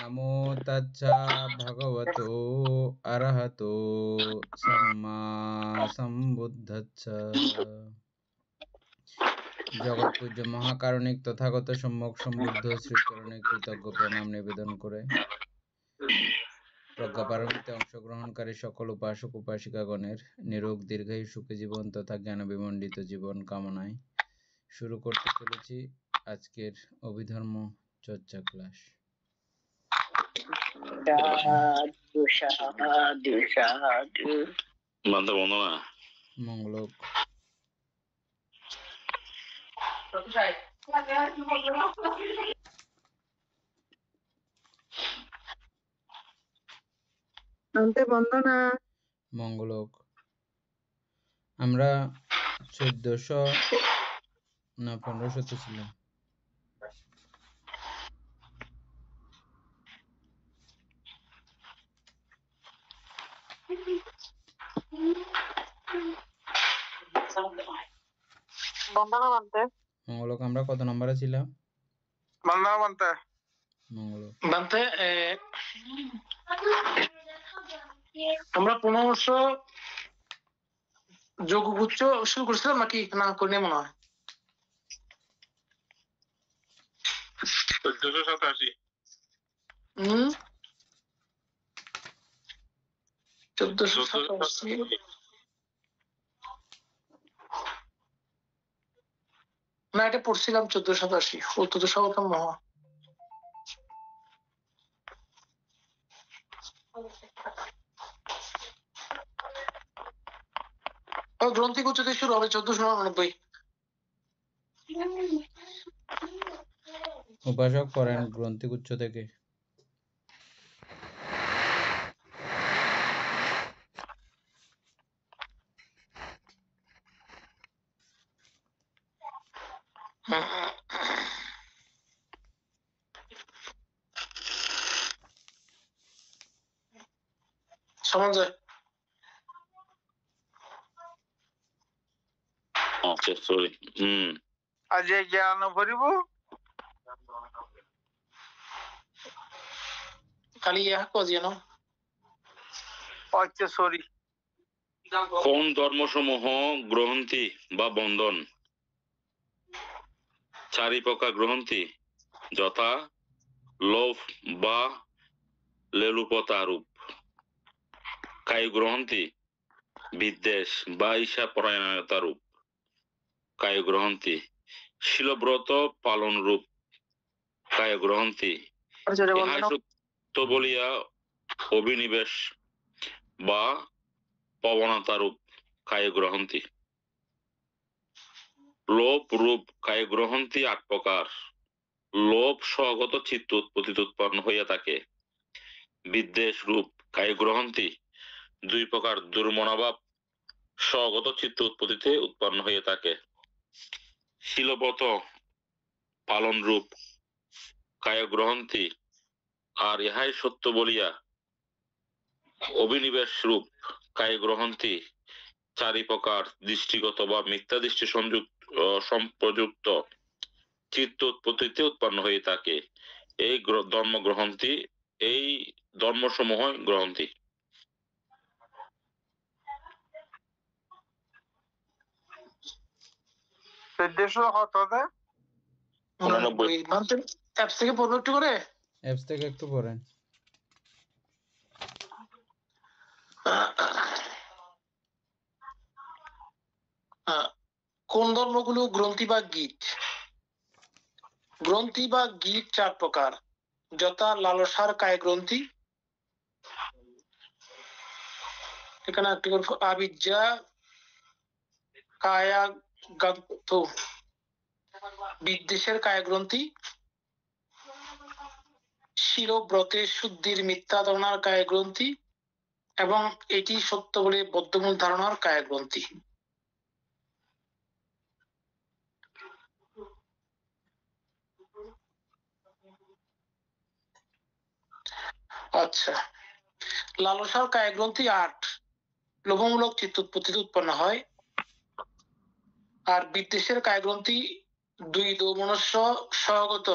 नमो तच्चा भगवतो अरहतो सम्मा सम्बुद्धच्चा। जगत पूज्य महाकारुणिक तथागत सम्यक सम्बुद्ध श्रीचरणे कृतज्ञ प्रणाम निवेदन करे प्रज्ञापारमिते अंशग्रहणकारी सकल उपासक उपासिकागणेर निरोग दीर्घायु सुखी जीवन तथा ज्ञान विमंडित जीवन कामनाय शुरू करते चलेছি আজকের অভিধর্ম চর্চা ক্লাস। মঙ্গলক বন্দনা মঙ্গলক আমরা 1400 না 1500 ছিলাম। মঙ্গলক আমরা কত নম্বরে ছিলাম? মঙ্গলক আমরা 1500 যোগগুচ্ছ শুরু করছিলাম নাকি না করি মনে হয় 1487 1487 না এটা পড়ছিলাম 1487 1487 মহা গ্রন্থি গুচ্ছতে শুরু হবে 1499। উপাসক করেন গ্রন্থিগুচ্ছ থেকে। সমান যায় আজ জ্ঞান ভরিব খালি ইহা কজিয়ে না সরি। কোন ধর্মসমূহ গ্রন্থি বা বন্ধন? চারি প্রকার গ্রন্থি যথা লোভ বা লেলুপতারূপ, কায়ু গ্রন্থি বিদ্বেষ বা ঈশা পরায়ণতারূপ, কায়ু গ্রন্থি শিলব্রত পালন রূপ, কায়ু গ্রন্থি ইহাই সত্য বলিয়া অভিনিবেশ বা পবনতারূপ, কায়ু গ্রন্থি। লোভ রূপ কায়ু গ্রন্থি 8 প্রকার। লোভ স্বগত চিত্ত উৎপত্তিতে উৎপন্ন হইয়া থাকে। বিদ্বেষ রূপ কায়ু গ্রন্থি 2 প্রকার। দুর্মনোভাব স্বগত চিত্ত উৎপত্তিতে উৎপন্ন হইয়া থাকে। শিলব্রত পালন রূপ কায়ু গ্রন্থি আর ইহাই সত্য বলিয়া অভিনিবেশ রূপ কায়ু গ্রন্থি 4 প্রকার। দৃষ্টিগত বা মিথ্যা দৃষ্টি সম্প্রযুক্ত চিত্ত উৎপত্তিতে উৎপন্ন হয়ে থাকে। এই ধর্মগ্রন্থি, এই ধর্মসমূহ গ্রন্থি। অ্যাপস থেকে পড়বো একটু করে। অ্যাপস থেকে একটু পড়েন। কোন ধর্মগুলো গ্রন্থি বা গীত? গ্রন্থি বা গীত 4 প্রকার, যথা লালসার কায় গ্রন্থি, এখানে একটি আবিজ্জা কায়াগান্ত, বিদ্বেষের কায় গ্রন্থি, শিরব্রতের শুদ্ধির মিথ্যা ধারণার কায় গ্রন্থি এবং এটি সত্য বলে বদ্ধমূল ধারণার কায় গ্রন্থি। আচ্ছা, লালসার কায় গ্রন্থি 8, লোভমূলক চিত্ত উৎপত্তিতে উৎপন্ন হয়। আর বিদ্বেষের কায় গ্রন্থি 2 দোমনস্য সহগত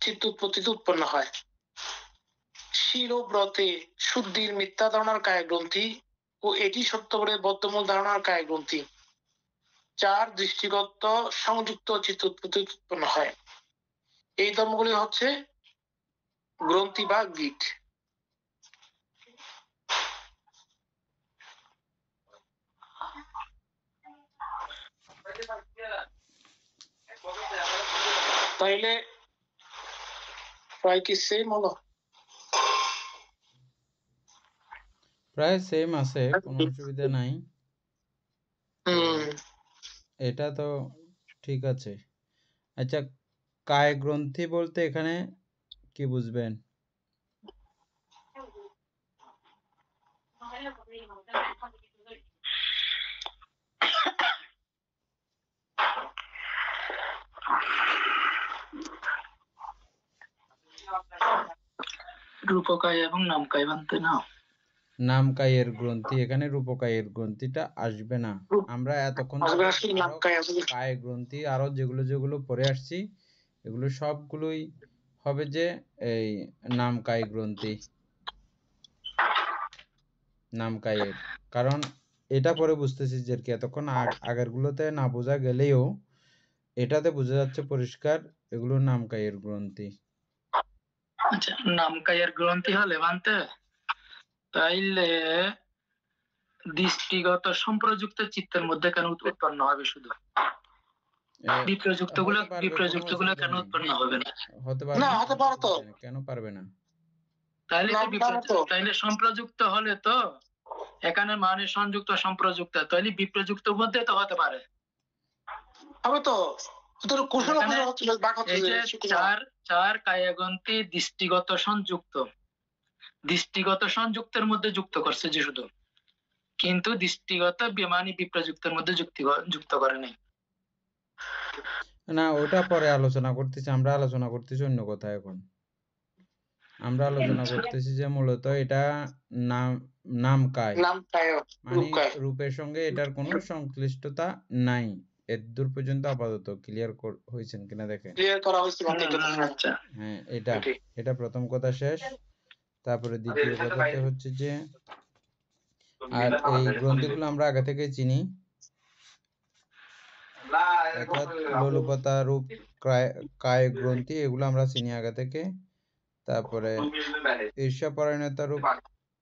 চিত্ত উৎপত্তিতে উৎপন্ন হয়। শীল ও ব্রতে শুদ্ধির মিথ্যা ধারণার কায় গ্রন্থি ও এটি সত্য বলে বদ্ধমূল ধারণার কায় গ্রন্থি। 4 দৃষ্টিগত সংযুক্ত চিত্ত উৎপত্তি উৎপন্ন হয়। এই ধর্মগুলি হচ্ছে গ্রন্থি বা গিট। তাইলে প্রায় কি সেম হলো? প্রায় সেম আছে, কোনো অসুবিধা নাই। এটা তো ঠিক আছে। আচ্ছা, কায় গ্রন্থি বলতে এখানে কি বুঝবেন? রূপকায় এবং নামকায় বানতে না, নামকায়ের গ্রন্থি, এখানে রূপকায়ের গ্রন্থিটা আসবে না। আমরা এতক্ষণ কায় গ্রন্থি আরো যেগুলো যেগুলো পড়ে আসছি এগুলো সবগুলোই হবে যে এই নামকায় গ্রন্থি, নামকায়ের। কারণ এটা পরে বুঝতেছি যে কি এতক্ষণ আগের গুলোতে না বোঝা গেলেও এটাতে বোঝা যাচ্ছে পরিষ্কার এগুলো নামকায়ের গ্রন্থি। আচ্ছা, নামকায়ের গ্রন্থি হলে বানতে তাইলে দৃষ্টিগত সম্প্রযুক্ত চিত্তের মধ্যে কেন উৎপন্ন হবে? শুধু বিপ্রযুক্ত গুলো কেন উৎপন্ন হবে না? হতে পারবে না, হতে পারে তো। কেন পারবে না? তাইলে সম্প্রযুক্ত হলে তো এখানে মানে সংযুক্ত সম্প্রযুক্ত, তাইলে বিপ্রযুক্ত মধ্যে তো হতে পারে। আমি তো এই যে চার কায়াগ্রন্থি দৃষ্টিগত সংযুক্ত, দৃষ্টিগত সংযুক্তের মধ্যে যুক্ত করছে যে শুধু, কিন্তু দৃষ্টিগত বেমানি বিপ্রযুক্তের মধ্যে যুক্ত করে নাই। না, ওটা পরে আলোচনা করতেছি। আমরা আলোচনা করতেছি অন্য কথা। এখন আমরা আলোচনা করতেছি যে মূলত এটা নামকায়, মানে রূপের সঙ্গে এটার কোনো সংশ্লিষ্টতা নাই। এর দূর পর্যন্ত আপাতত ক্লিয়ার হয়েছেন কিনা দেখেন। হ্যাঁ, এটা প্রথম কথা শেষ। তারপরে দ্বিতীয় কথাতে হচ্ছে যে আর এই গ্রন্থিগুলো আমরা আগে থেকে চিনি, অর্থাৎ লোলুপতা, রূপ, কায় গ্রন্থি এগুলো আমরা চিনি আগে থেকে। তারপরে ঈর্ষাপরায়ণতা রূপ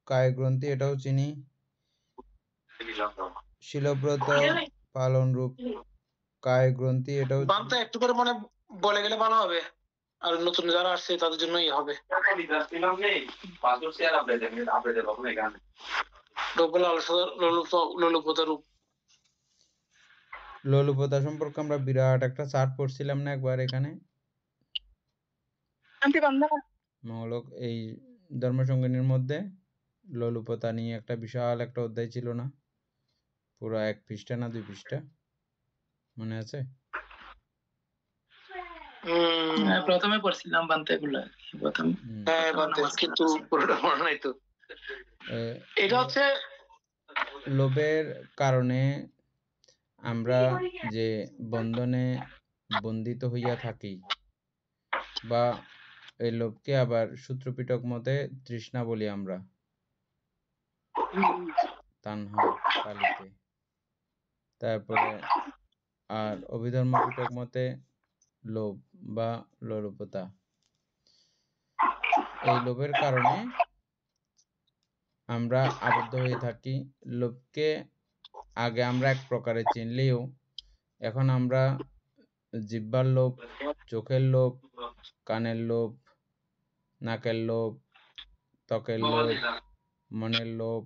কায় গ্রন্থি এটাও চিনি। শিলব্রত পালন রূপ কায় গ্রন্থি এটাও একটু করে মনে বলে গেলে ভালো হবে, আর নতুন যারা আসছে তাদের জন্যই হবে। লোলুপতা সম্পর্কে আমরা বিরাট একটা চার্ট পড়ছিলাম না একবার এখানে মঙ্গলক এই ধর্মসংগিনীর মধ্যে? লোলুপতা নিয়ে একটা বিশাল একটা অধ্যায় ছিল না? পুরো 1 পৃষ্ঠা না 2 পৃষ্ঠা, মনে আছে? প্রথমে পড়ছিলাম বানতে এগুলো, কিন্তু পুরোটা মনে নাই তো। এটা হচ্ছে লোভের কারণে আমরা যে বন্ধনে বন্দিত হইয়া থাকি, বা এই লোভকে আবার সূত্রপিটক মতে তৃষ্ণা বলি আমরা, তানহা পালিতে। তারপরে আর অভিধর্ম পিটক মতে লোভ বা লোলুপতা। এই লোভের কারণে আমরা আবদ্ধ হয়ে থাকি। লোভকে আগে আমরা এক প্রকারে চিনলেও এখন আমরা জিহ্বার লোভ, চোখের লোভ, কানের লোভ, নাকের লোভ, ত্বকের লোভ, মনের লোভ,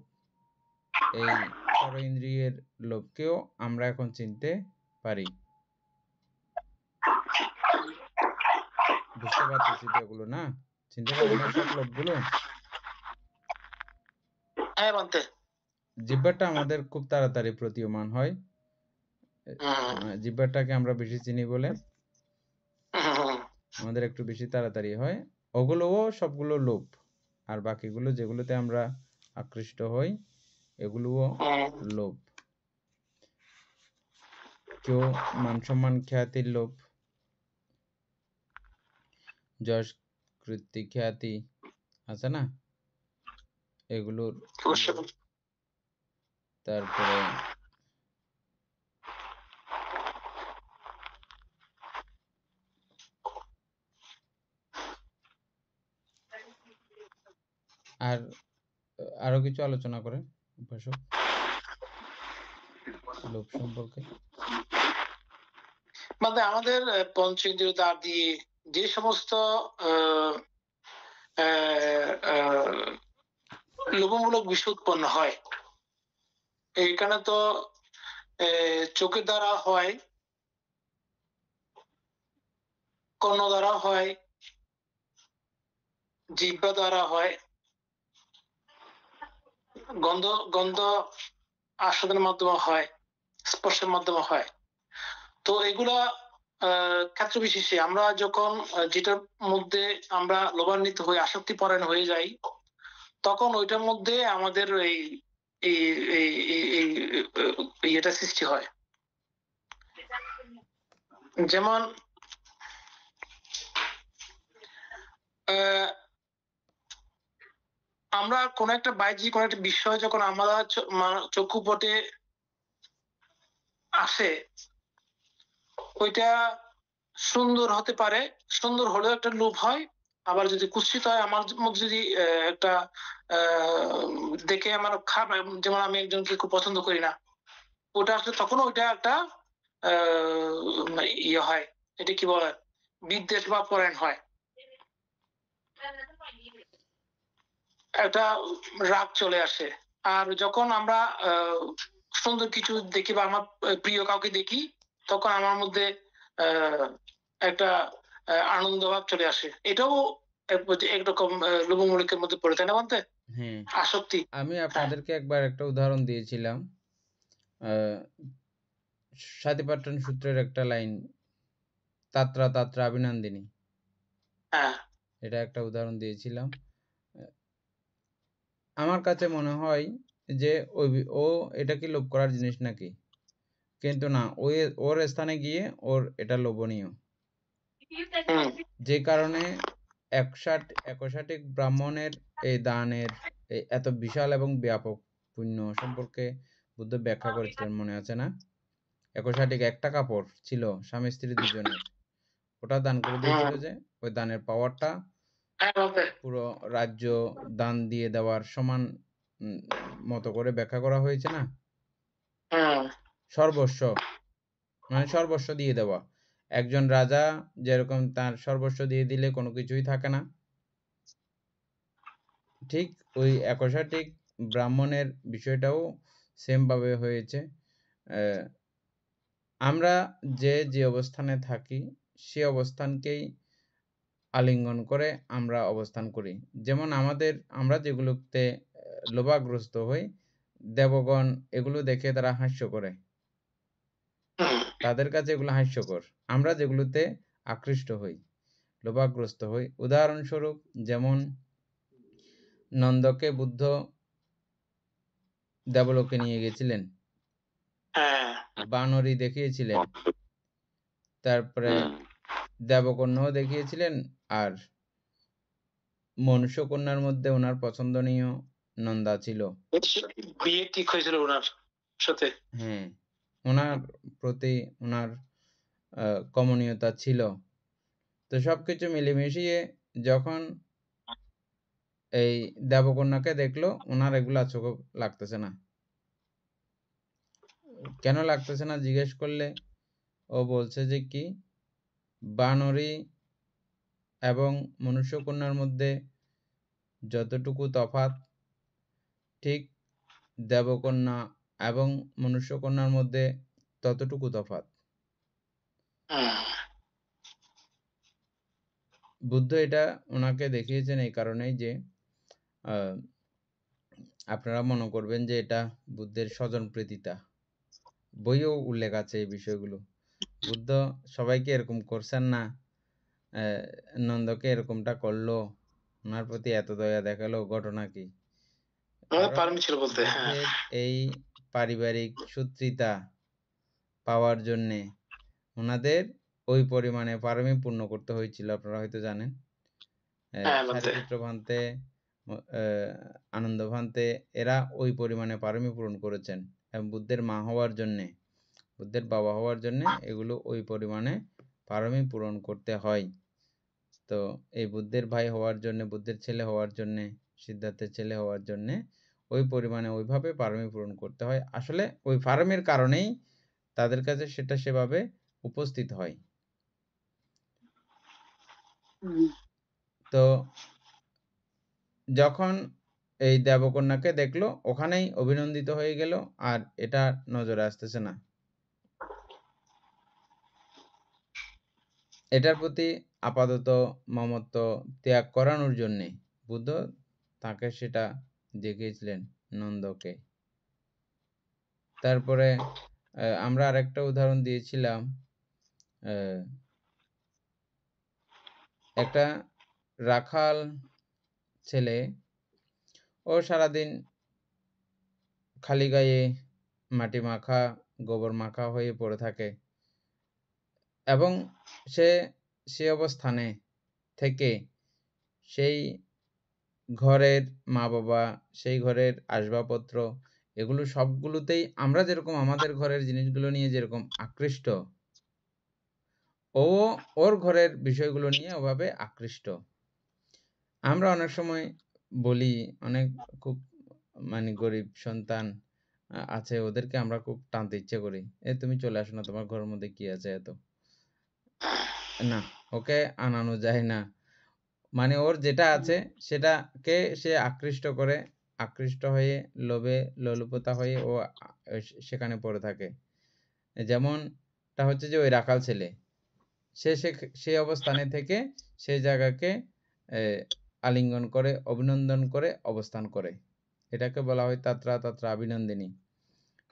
এই ষড় ইন্দ্রিয়ের লোভকেও আমরা এখন চিনতে পারি। বুঝতে পারতেছি তো এগুলো? না, চিনতে পারি না সব লোভগুলো। জিহ্বাটা আমাদের খুব তাড়াতাড়ি প্রতীয়মান হয়, জিহ্বাটাকে আমরা বেশি চিনি বলে আমাদের একটু বেশি তাড়াতাড়ি হয়। ওগুলোও সবগুলো লোভ, আর বাকিগুলো যেগুলোতে আমরা আকৃষ্ট হই এগুলোও লোভ। কেউ মান সম্মান খ্যাতির লোভ, যশ কীর্তি খ্যাতি আছে না, এগুলোর অবশ্যই। তারপরে আর আরো কিছু আলোচনা করেন উপাসক লোভ সম্পর্কে। মানে আমাদের পঞ্চেন্দ্রিয় দ্বার দিয়ে যে সমস্ত আহ, আহ, আহ, লোভমূলক বিষয় উৎপন্ন হয়, এইখানে তো চোখের দ্বারা হয়, কর্ণ দ্বারা হয়, জিহ্বা দ্বারা হয়, গন্ধ গন্ধ আস্বাদনের মাধ্যমে হয়, স্পর্শের মাধ্যমে হয়। তো এগুলা ক্ষেত্র বিশেষে আমরা যখন যেটার মধ্যে আমরা লোভান্বিত হয়ে আসক্তি পরায়ণ হয়ে যাই, তখন ওইটার মধ্যে আমাদের এই এটা সৃষ্টি হয়। যেমন আমরা কোন একটা বাহ্যিক কোন একটা বিষয় যখন আমরা চক্ষুপটে আসে, ওইটা সুন্দর হতে পারে, সুন্দর হলেও একটা লোভ হয়। আবার যদি কুৎসিত হয়, আমার মধ্যে যদি একটা দেখে আমার খারাপ, যেমন আমি একজনকে খুব পছন্দ করি না, ওটা আসলে তখন ওইটা একটা ইয়ে হয়, এটা কি বলে, বিদ্বেষ বা পরায়ণ হয়, একটা রাগ চলে আসে। আর যখন আমরা সুন্দর কিছু দেখি বা আমার প্রিয় কাউকে দেখি, তখন আমার মধ্যে একটা আনন্দ ভাব চলে আসে। এটাও একরকম লোভমূলকের মধ্যে পড়ে, তাই না বলতে? হ্যাঁ, আসক্তি। আমি আপনাদেরকে একবার একটা উদাহরণ দিয়েছিলাম, সাতিপাট্টন সূত্রের একটা লাইন, তাত্রা তাত্রা অভিনন্দিনী, হ্যাঁ, এটা একটা উদাহরণ দিয়েছিলাম। আমার কাছে মনে হয় যে ও এটা কি লোভ করার জিনিস নাকি, কিন্তু না, ওর স্থানে গিয়ে ওর এটা লোভনীয়, যে কারণে একষাটিক ব্রাহ্মণের এই দানের এত বিশাল এবং ব্যাপক পুণ্য সম্পর্কে বুদ্ধ ব্যাখ্যা করেছিলেন, মনে আছে না? 61 একটা কাপড় ছিল স্বামী স্ত্রী দুজনের, ওটা দান করে দিয়েছিল, যে ওই দানের পাওয়ারটা পুরো রাজ্য দান দিয়ে দেওয়ার সমান মতো করে ব্যাখ্যা করা হয়েছে না? সর্বস্ব, মানে সর্বস্ব দিয়ে দেওয়া। একজন রাজা যেরকম তার সর্বস্ব দিয়ে দিলে কোনো কিছুই থাকে না, ঠিক ওই 61 ব্রাহ্মণের বিষয়টাও সেম ভাবে হয়েছে। আমরা যে অবস্থানে থাকি সে অবস্থানকেই আলিঙ্গন করে আমরা অবস্থান করি। যেমন আমরা যেগুলোতে লোভাগ্রস্ত হই, দেবগণ এগুলো দেখে তারা হাস্য করে, তাদের কাছে এগুলো হাস্যকর। আমরা যেগুলোতে আকৃষ্ট হই, লোভাগ্রস্ত হই, উদাহরণস্বরূপ যেমন নন্দকে বুদ্ধ দেবলোকে নিয়ে গেছিলেন, বানরী দেখিয়েছিলেন, তারপরে দেবকন্যাও দেখিয়েছিলেন, আর মনুষ্যকন্যার মধ্যে ওনার পছন্দনীয় নন্দা ছিল। বিয়ে ঠিক হয়েছিল ওনার সাথে। হ্যাঁ, ওনার প্রতি ওনার কমনীয়তা ছিল। তো সবকিছু মিলেমিশিয়ে যখন এই দেবকন্যাকে দেখলো, ওনার এগুলা চোখ লাগতেছে না। কেন লাগতেছে না জিজ্ঞেস করলে ও বলছে যে কি, বানরী এবং মনুষ্যকন্যার মধ্যে যতটুকু তফাৎ, ঠিক দেবকন্যা এবং মনুষ্যকন্যার মধ্যে ততটুকু তফাৎ। বুদ্ধ এটা ওনাকে দেখিয়েছেন এই কারণেই যে আপনারা মনে করবেন যে এটা বুদ্ধের স্বজন প্রীতিতা, বইও উল্লেখ আছে এই বিষয়গুলো। বুদ্ধ সবাইকে এরকম করছেন না, নন্দকে এরকমটা করলো, ওনার প্রতি এত দয়া দেখালো, ঘটনা কি? বুদ্ধের এই পারিবারিক সূত্রিতা পাওয়ার জন্যে ওনাদের ওই পরিমাণে পারমি পূর্ণ করতে হয়েছিল, আপনারা হয়তো জানেন। শারিপুত্র ভান্তে আনন্দভান্তে এরা ওই পরিমাণে পারমি পূরণ করেছেন এবং বুদ্ধের মা হওয়ার জন্যে, বুদ্ধের বাবা হওয়ার জন্যে এগুলো ওই পরিমাণে পারমি পূরণ করতে হয়। তো এই বুদ্ধের ভাই হওয়ার জন্যে, বুদ্ধের ছেলে হওয়ার জন্যে, সিদ্ধার্থের ছেলে হওয়ার জন্যে ওই পরিমাণে ওইভাবে পারমি পূরণ করতে হয়। আসলে ওই পারমির কারণেই তাদের কাছে সেটা সেভাবে উপস্থিত হয়। তো যখন এই দেবকন্যাকে দেখলো ওখানেই অভিনন্দিত হয়ে গেল, আর এটা নজরে আসতেছে না। এটার প্রতি আপাতত মমত্ব ত্যাগ করানোর জন্যে বুদ্ধ তাকে সেটা দেখিয়েছিলেন নন্দকে। তারপরে আমরা আরেকটা উদাহরণ দিয়েছিলাম, একটা রাখাল ছেলে, ও সারাদিন খালি গায়ে মাটি মাখা, গোবর মাখা হয়ে পড়ে থাকে এবং সে অবস্থানে থেকে সেই ঘরের মা বাবা, সেই ঘরের আসবাবপত্র, এগুলো সবগুলোতেই আমরা যেরকম আমাদের ঘরের জিনিসগুলো নিয়ে যেরকম আকৃষ্ট, ও ওর ঘরের বিষয়গুলো নিয়ে ওভাবে আকৃষ্ট। আমরা অনেক সময় বলি, অনেক খুব মানে গরিব সন্তান আছে, ওদেরকে আমরা খুব টানতে ইচ্ছে করি, তুমি চলে আসো না, তোমার ঘরের মধ্যে কি আছে এত, না ওকে আনানো যায় না। মানে ওর যেটা আছে সেটাকে সে আকৃষ্ট হয়ে লোভে লোলুপতা হয়ে ও সেখানে পড়ে থাকে। যেমনটা হচ্ছে যে ওই রাখাল ছেলে, সেই অবস্থানে থেকে সেই জায়গাকে আলিঙ্গন করে, অভিনন্দন করে অবস্থান করে, এটাকে বলা হয় তাত্রা তাত্রা অভিনন্দিনী।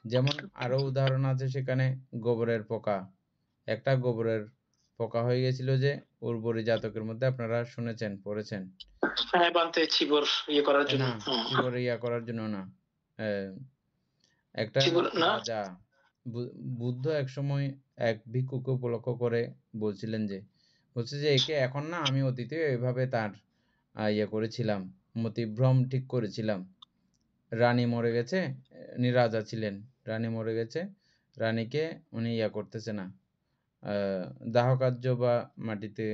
যেমন আরো উদাহরণ আছে, সেখানে গোবরের পোকা, একটা গোবরের পোকা হয়ে গেছিল যে উর্বরী জাতকের মধ্যে, আপনারা শুনেছেন, পড়েছেন। চিবর ইয়ে করার জন্য, না, চিবর ইয়া করার জন্য না, একটা রাজা বুদ্ধ এক সময় এক ভিক্ষুকে উপলক্ষ করে বলছিলেন যে, বলছে যে একে এখন না, আমি অতীতে এভাবে তার ইয়ে করেছিলাম, মতিভ্রম ঠিক করেছিলাম। রানী মরে গেছে, উনি রাজা ছিলেন, রানী মরে গেছে, রানীকে উনি ইয়া করতেছে না, দাহ কার্য বা মাটিতে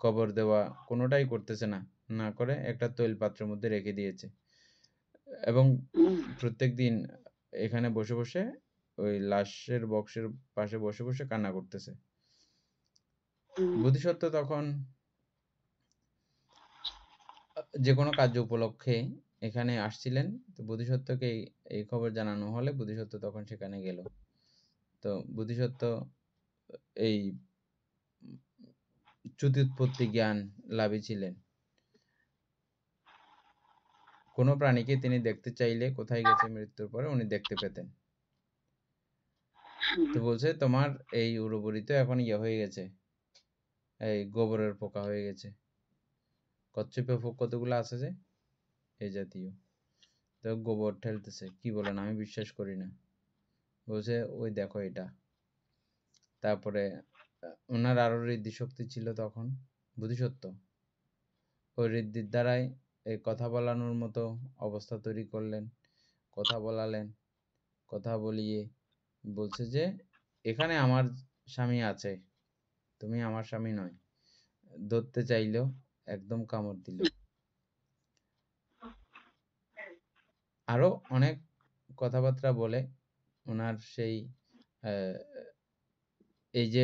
কবর দেওয়া কোনোটাই করতেছে না, না করে একটা তৈল পাত্রের মধ্যে রেখে দিয়েছে এবং প্রত্যেক দিন এখানে বসে বসে ওই লাশের বক্সের পাশে বসে বসে কান্না করতেছে। বোধিসত্ত্ব তখন যে কোনো কার্য উপলক্ষে এখানে আসছিলেন, তো বোধিসত্ত্বকে এই খবর জানানো হলে বোধিসত্ত্ব তখন সেখানে গেল। তো বোধিসত্ত্ব এই চ্যুতিউৎপত্তি জ্ঞান লাভী ছিলেন। কোনো প্রাণীকে তিনি দেখতে চাইলে কোথায় গেছে মৃত্যুর পরে উনি দেখতে পেতেন। তো বলছে, তোমার এই উরুবুরি তো এখন ইয়ে হয়ে গেছে, এই গোবরের পোকা হয়ে গেছে, কচ্ছপে পোক কতগুলো আছে যে এই জাতীয়, তো গোবর ঠেলতেছে, কি বলেন, আমি বিশ্বাস করি না। বলছে ওই দেখো এটা। তারপরে ওনার আরো ঋদ্ধি শক্তি ছিল তখন, বোধিসত্ত্ব ওই ঋদ্ধির দ্বারাই এই কথা বলানোর মতো অবস্থা তৈরি করলেন, কথা বলালেন, কথা বলিয়ে বলছে যে এখানে আমার স্বামী আছে, তুমি আমার স্বামী নয়। ধরতে চাইলো, একদম কামড় দিল। আরো অনেক কথাবার্তা বলে ওনার সেই এই যে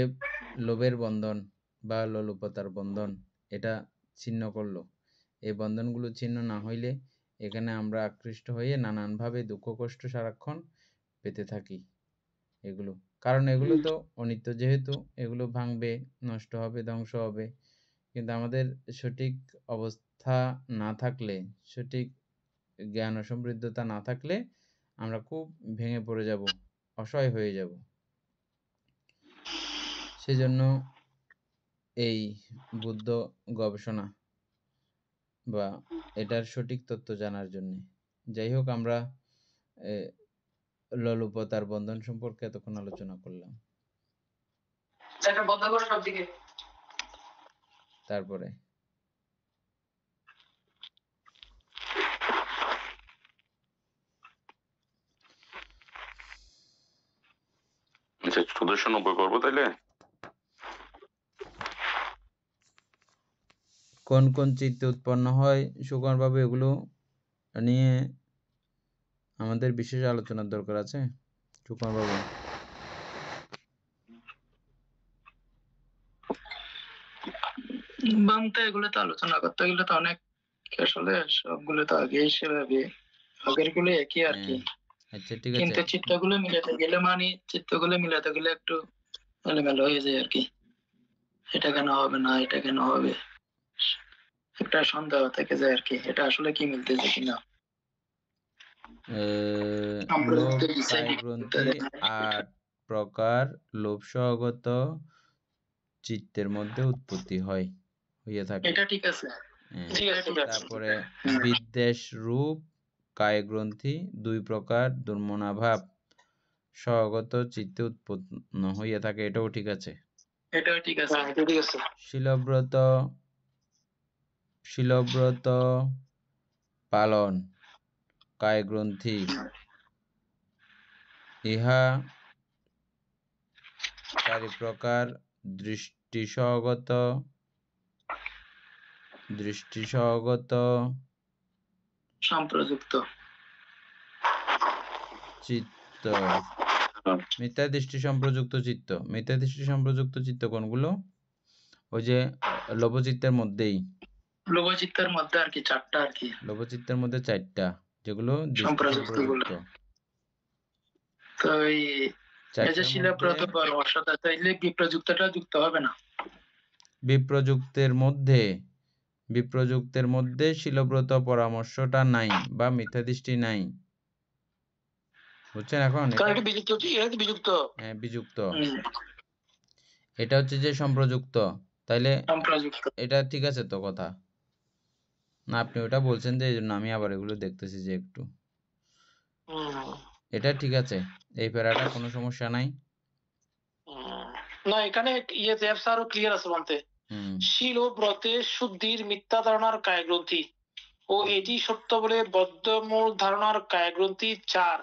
লোভের বন্ধন বা লোলুপতার বন্ধন, এটা ছিন্ন করলো। এই বন্ধনগুলো ছিন্ন না হইলে এখানে আমরা আকৃষ্ট হয়ে নানানভাবে দুঃখ কষ্ট সারাক্ষণ পেতে থাকি এগুলো, কারণ এগুলো তো অনিত্য, যেহেতু এগুলো ভাঙবে, নষ্ট হবে, ধ্বংস হবে। কিন্তু আমাদের সঠিক অবস্থা না থাকলে, সঠিক জ্ঞান ও সমৃদ্ধতা না থাকলে আমরা খুব ভেঙে পড়ে যাব, অসহায় হয়ে যাব। সেজন্য এই বুদ্ধ গবেষণা বা এটার সঠিক তথ্য জানার জন্য। যাই হোক, আমরা লোলুপতার বন্ধন সম্পর্কে এতক্ষণ আলোচনা করলাম। তারপরে 90 করবো তাইলে? কোন কোন চিত্তে উৎপন্ন হয় সুকুমার বাবু, এগুলো নিয়ে আমাদের বিশেষ আলোচনার দরকার আছে সুকুমার বাবু। বামতে এগুলো তো আলোচনা করতে গেলে তো অনেক, আসলে সবগুলো তো আগেই সেভাবে আগের গুলো একই আর কি। আচ্ছা ঠিক আছে, কিন্তু চিত্রগুলো মিলাতে গেলে মানে চিত্রগুলো মিলাতে গেলে একটু এলোমেলো হয়ে যায় আর কি। এটা কেন হবে না, এটা কেন হবে, একটা সন্দেহ থেকে যায় আর কি, এটা আসলে কি মিলতেছে কিনা। আমরা লোভ তো decide কায় করতে গ্রন্থি পারি না। 8 প্রকার লোভ সহগত চিত্তের মধ্যে উৎপত্তি হইয়া থাকে। এটা ঠিক আছে, হ্যাঁ, ঠিক আছে, ঠিক আছে। তারপরে হ্যাঁ। বিদ্বেষ রূপ কায় গ্রন্থি 2 প্রকার দুর্মনাভাব সহগত চিত্তে উৎপন্ন হইয়া থাকে, এটাও ঠিক আছে। এটাও ঠিক আছে। হ্যাঁ, এটা ঠিক আছে। শিলব্রত পালন কায় গ্রন্থি, ইহা 4 প্রকার দৃষ্টিসহগত সম্প্রযুক্ত চিত্ত, মিথ্যা দৃষ্টি সম্প্রযুক্ত চিত্ত। মিথ্যা দৃষ্টি সম্প্রযুক্ত চিত্ত কোনগুলো? ওই যে লোভচিত্তের মধ্যেই, লোভচিত্তের মধ্যে আর কি 4টা আর কি লোভচিত্তের মধ্যে 4টা, যেগুলো দৃষ্টি সম্প্রযুক্ত গুলো। সম্প্রযুক্ত। তো এই যে 4টার শিলাব্রত মধ্যে পরবর্ষতা তাইলে বিপ্রযুক্তটা যুক্ত হবে না। বিপ্রযুক্তের মধ্যে শিলব্রত পরামর্শটা নাই বা মিথ্যা দৃষ্টি নাই, বুঝছেন? এখন কারণ এটা এটা বিযুক্ত, এটা তো বিযুক্ত। হ্যাঁ বিযুক্ত, হুম, এটা হচ্ছে যে সম্প্রযুক্ত। তাইলে সম্প্রযুক্ত। এটা ঠিক আছে তো কথা না? আপনি ওটা বলছেন যে এই জন্য আমি আবার এগুলো দেখতেছি যে একটু, এটা ঠিক আছে, এই প্যারাটা কোনো সমস্যা নাই। না, এখানে ইয়েতে অ্যাপস আরো ক্লিয়ার আছে বলতে। হুম শিল ও ব্রতে শুদ্ধির মিথ্যা ধারণার কায়গ্রন্থি ও এটি সত্য বলে বদ্ধমূল ধারণার কায়গ্রন্থি 4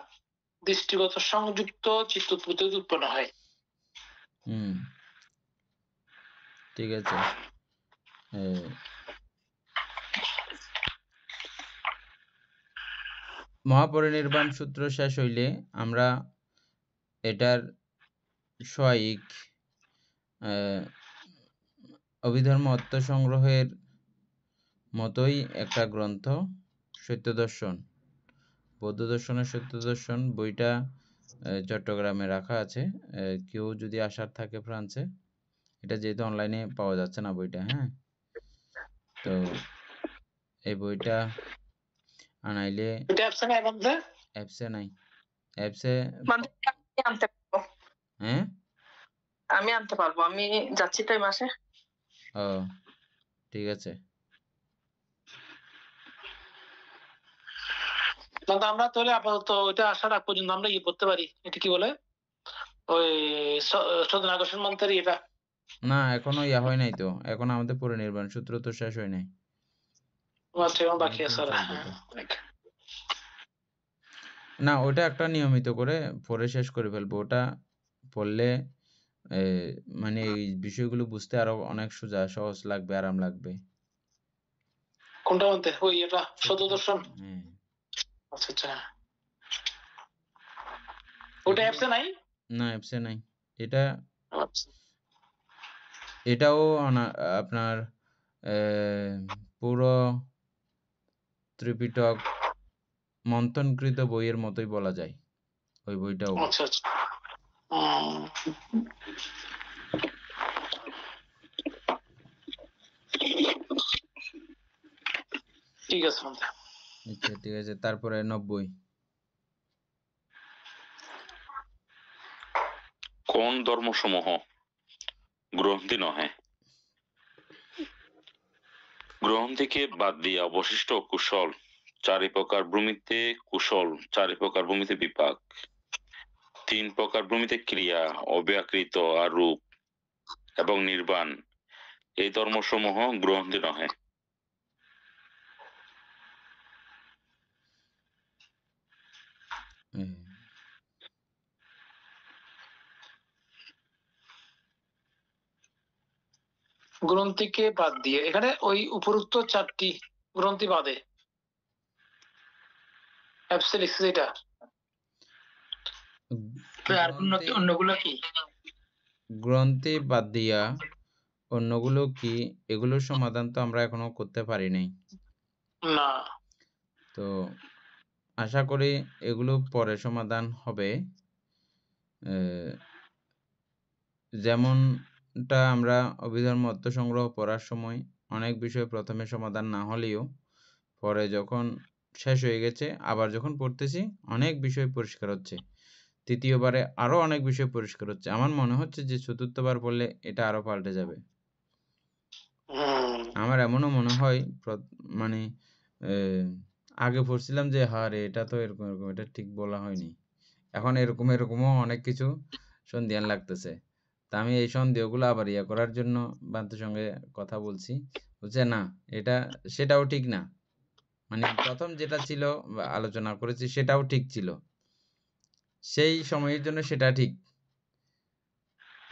দৃষ্টিগত সংযুক্ত চিত্তোৎপত্তি উৎপন্ন হয়। হুম ঠিক আছে। মহাপরিনির্বাণ সূত্র শেষ হইলে আমরা এটার সহায়িক অভিধর্ম আত্মসংগ্রহের মতোই একটা গ্রন্থ সত্য দর্শন, বৌদ্ধ দর্শনের সত্য দর্শন বইটা চট্টগ্রামে রাখা আছে। কেউ যদি আসার থাকে ফ্রান্সে, এটা যেহেতু অনলাইনে পাওয়া যাচ্ছে না বইটা, হ্যাঁ, তো এই বইটা আনাইলে এটা অ্যাপসে নাই বলতে। অ্যাপসে নাই, অ্যাপসে মানে আমি আনতে পারবো, হ্যাঁ আমি আনতে পারবো, আমি যাচ্ছি তো এই মাসে। ও ঠিক আছে। তাহলে আমরা তাহলে আপাতত ওইটা আসার আগ পর্যন্ত আমরা ইয়ে করতে পারি, এটা কি বলে ওই সদন আকর্ষণ মন্ত্রের এটা। না এখনো ইয়া হয় নাই তো, এখন আমাদের পরিনির্বাণ সূত্র তো শেষ হয় নাই, আচ্ছা, এখন বাকি অনেকদিন আছে আর, চলবে হ্যাঁ। তো। না ওটা একটা নিয়মিত করে পড়ে শেষ করে ফেলবো, ওটা পড়লে মানে এই বিষয়গুলো বুঝতে আরো অনেক সোজা সহজ লাগবে, আরাম লাগবে। কোনটা বলতে? ওই এটা সত্য দর্শন। হ্যাঁ আচ্ছা আচ্ছা, ওটা অ্যাপসে নাই। না অ্যাপসে নাই এটা, আচ্ছা, এটাও আপনার পুরো ত্রিপিটক মন্থনকৃত বইয়ের মতোই বলা যায় ওই বইটাও। আচ্ছা আচ্ছা। ঠিক আছে বলতে। আচ্ছা ঠিক আছে, তারপরে 90 কোন ধর্মসমূহ গ্রন্থি নহে? গ্রন্থিকে বাদ দিয়া অবশিষ্ট কুশল 4 প্রকার ভূমিতে কুশল, 4 প্রকার ভূমিতে বিপাক, 3 প্রকার ভূমিতে ক্রিয়া, অব্যাকৃত আর রূপ এবং নির্বাণ, এই ধর্মসমূহ গ্রন্থি নহে। গ্রন্থিকে বাদ দিয়ে, এখানে ওই উপরোক্ত 4টি গ্রন্থি বাদে অ্যাপসে লিখছে এটা। তো আর অন্যগুলো কি? গ্রন্থি বাদ দিয়া অন্যগুলো কি, এগুলোর সমাধান তো আমরা এখনো করতে পারি নাই। না, তো আশা করি এগুলো পরে সমাধান হবে। যেমনটা আমরা অভিধর্ম অর্থ সংগ্রহ পড়ার সময় অনেক বিষয় প্রথমে সমাধান না হলেও পরে যখন শেষ হয়ে গেছে আবার যখন পড়তেছি অনেক বিষয় পরিষ্কার হচ্ছে, তৃতীয়বারে আরো অনেক বিষয় পরিষ্কার হচ্ছে। আমার মনে হচ্ছে যে চতুর্থবার পড়লে এটা আরো পাল্টে যাবে। আমার এমনও মনে হয় মানে আগে পড়ছিলাম যে হারে এটা তো এরকম এরকম, এটা ঠিক বলা হয়নি, এখন এরকমও অনেক কিছু সন্ধিয়ান লাগতেছে। তা আমি এই সন্দেহগুলো আবার ইয়ে করার জন্য বান্তুর সঙ্গে কথা বলছি, বলছে না এটা সেটাও ঠিক না, মানে প্রথম যেটা ছিল বা আলোচনা করেছি সেটাও ঠিক ছিল সেই সময়ের জন্য, সেটা ঠিক,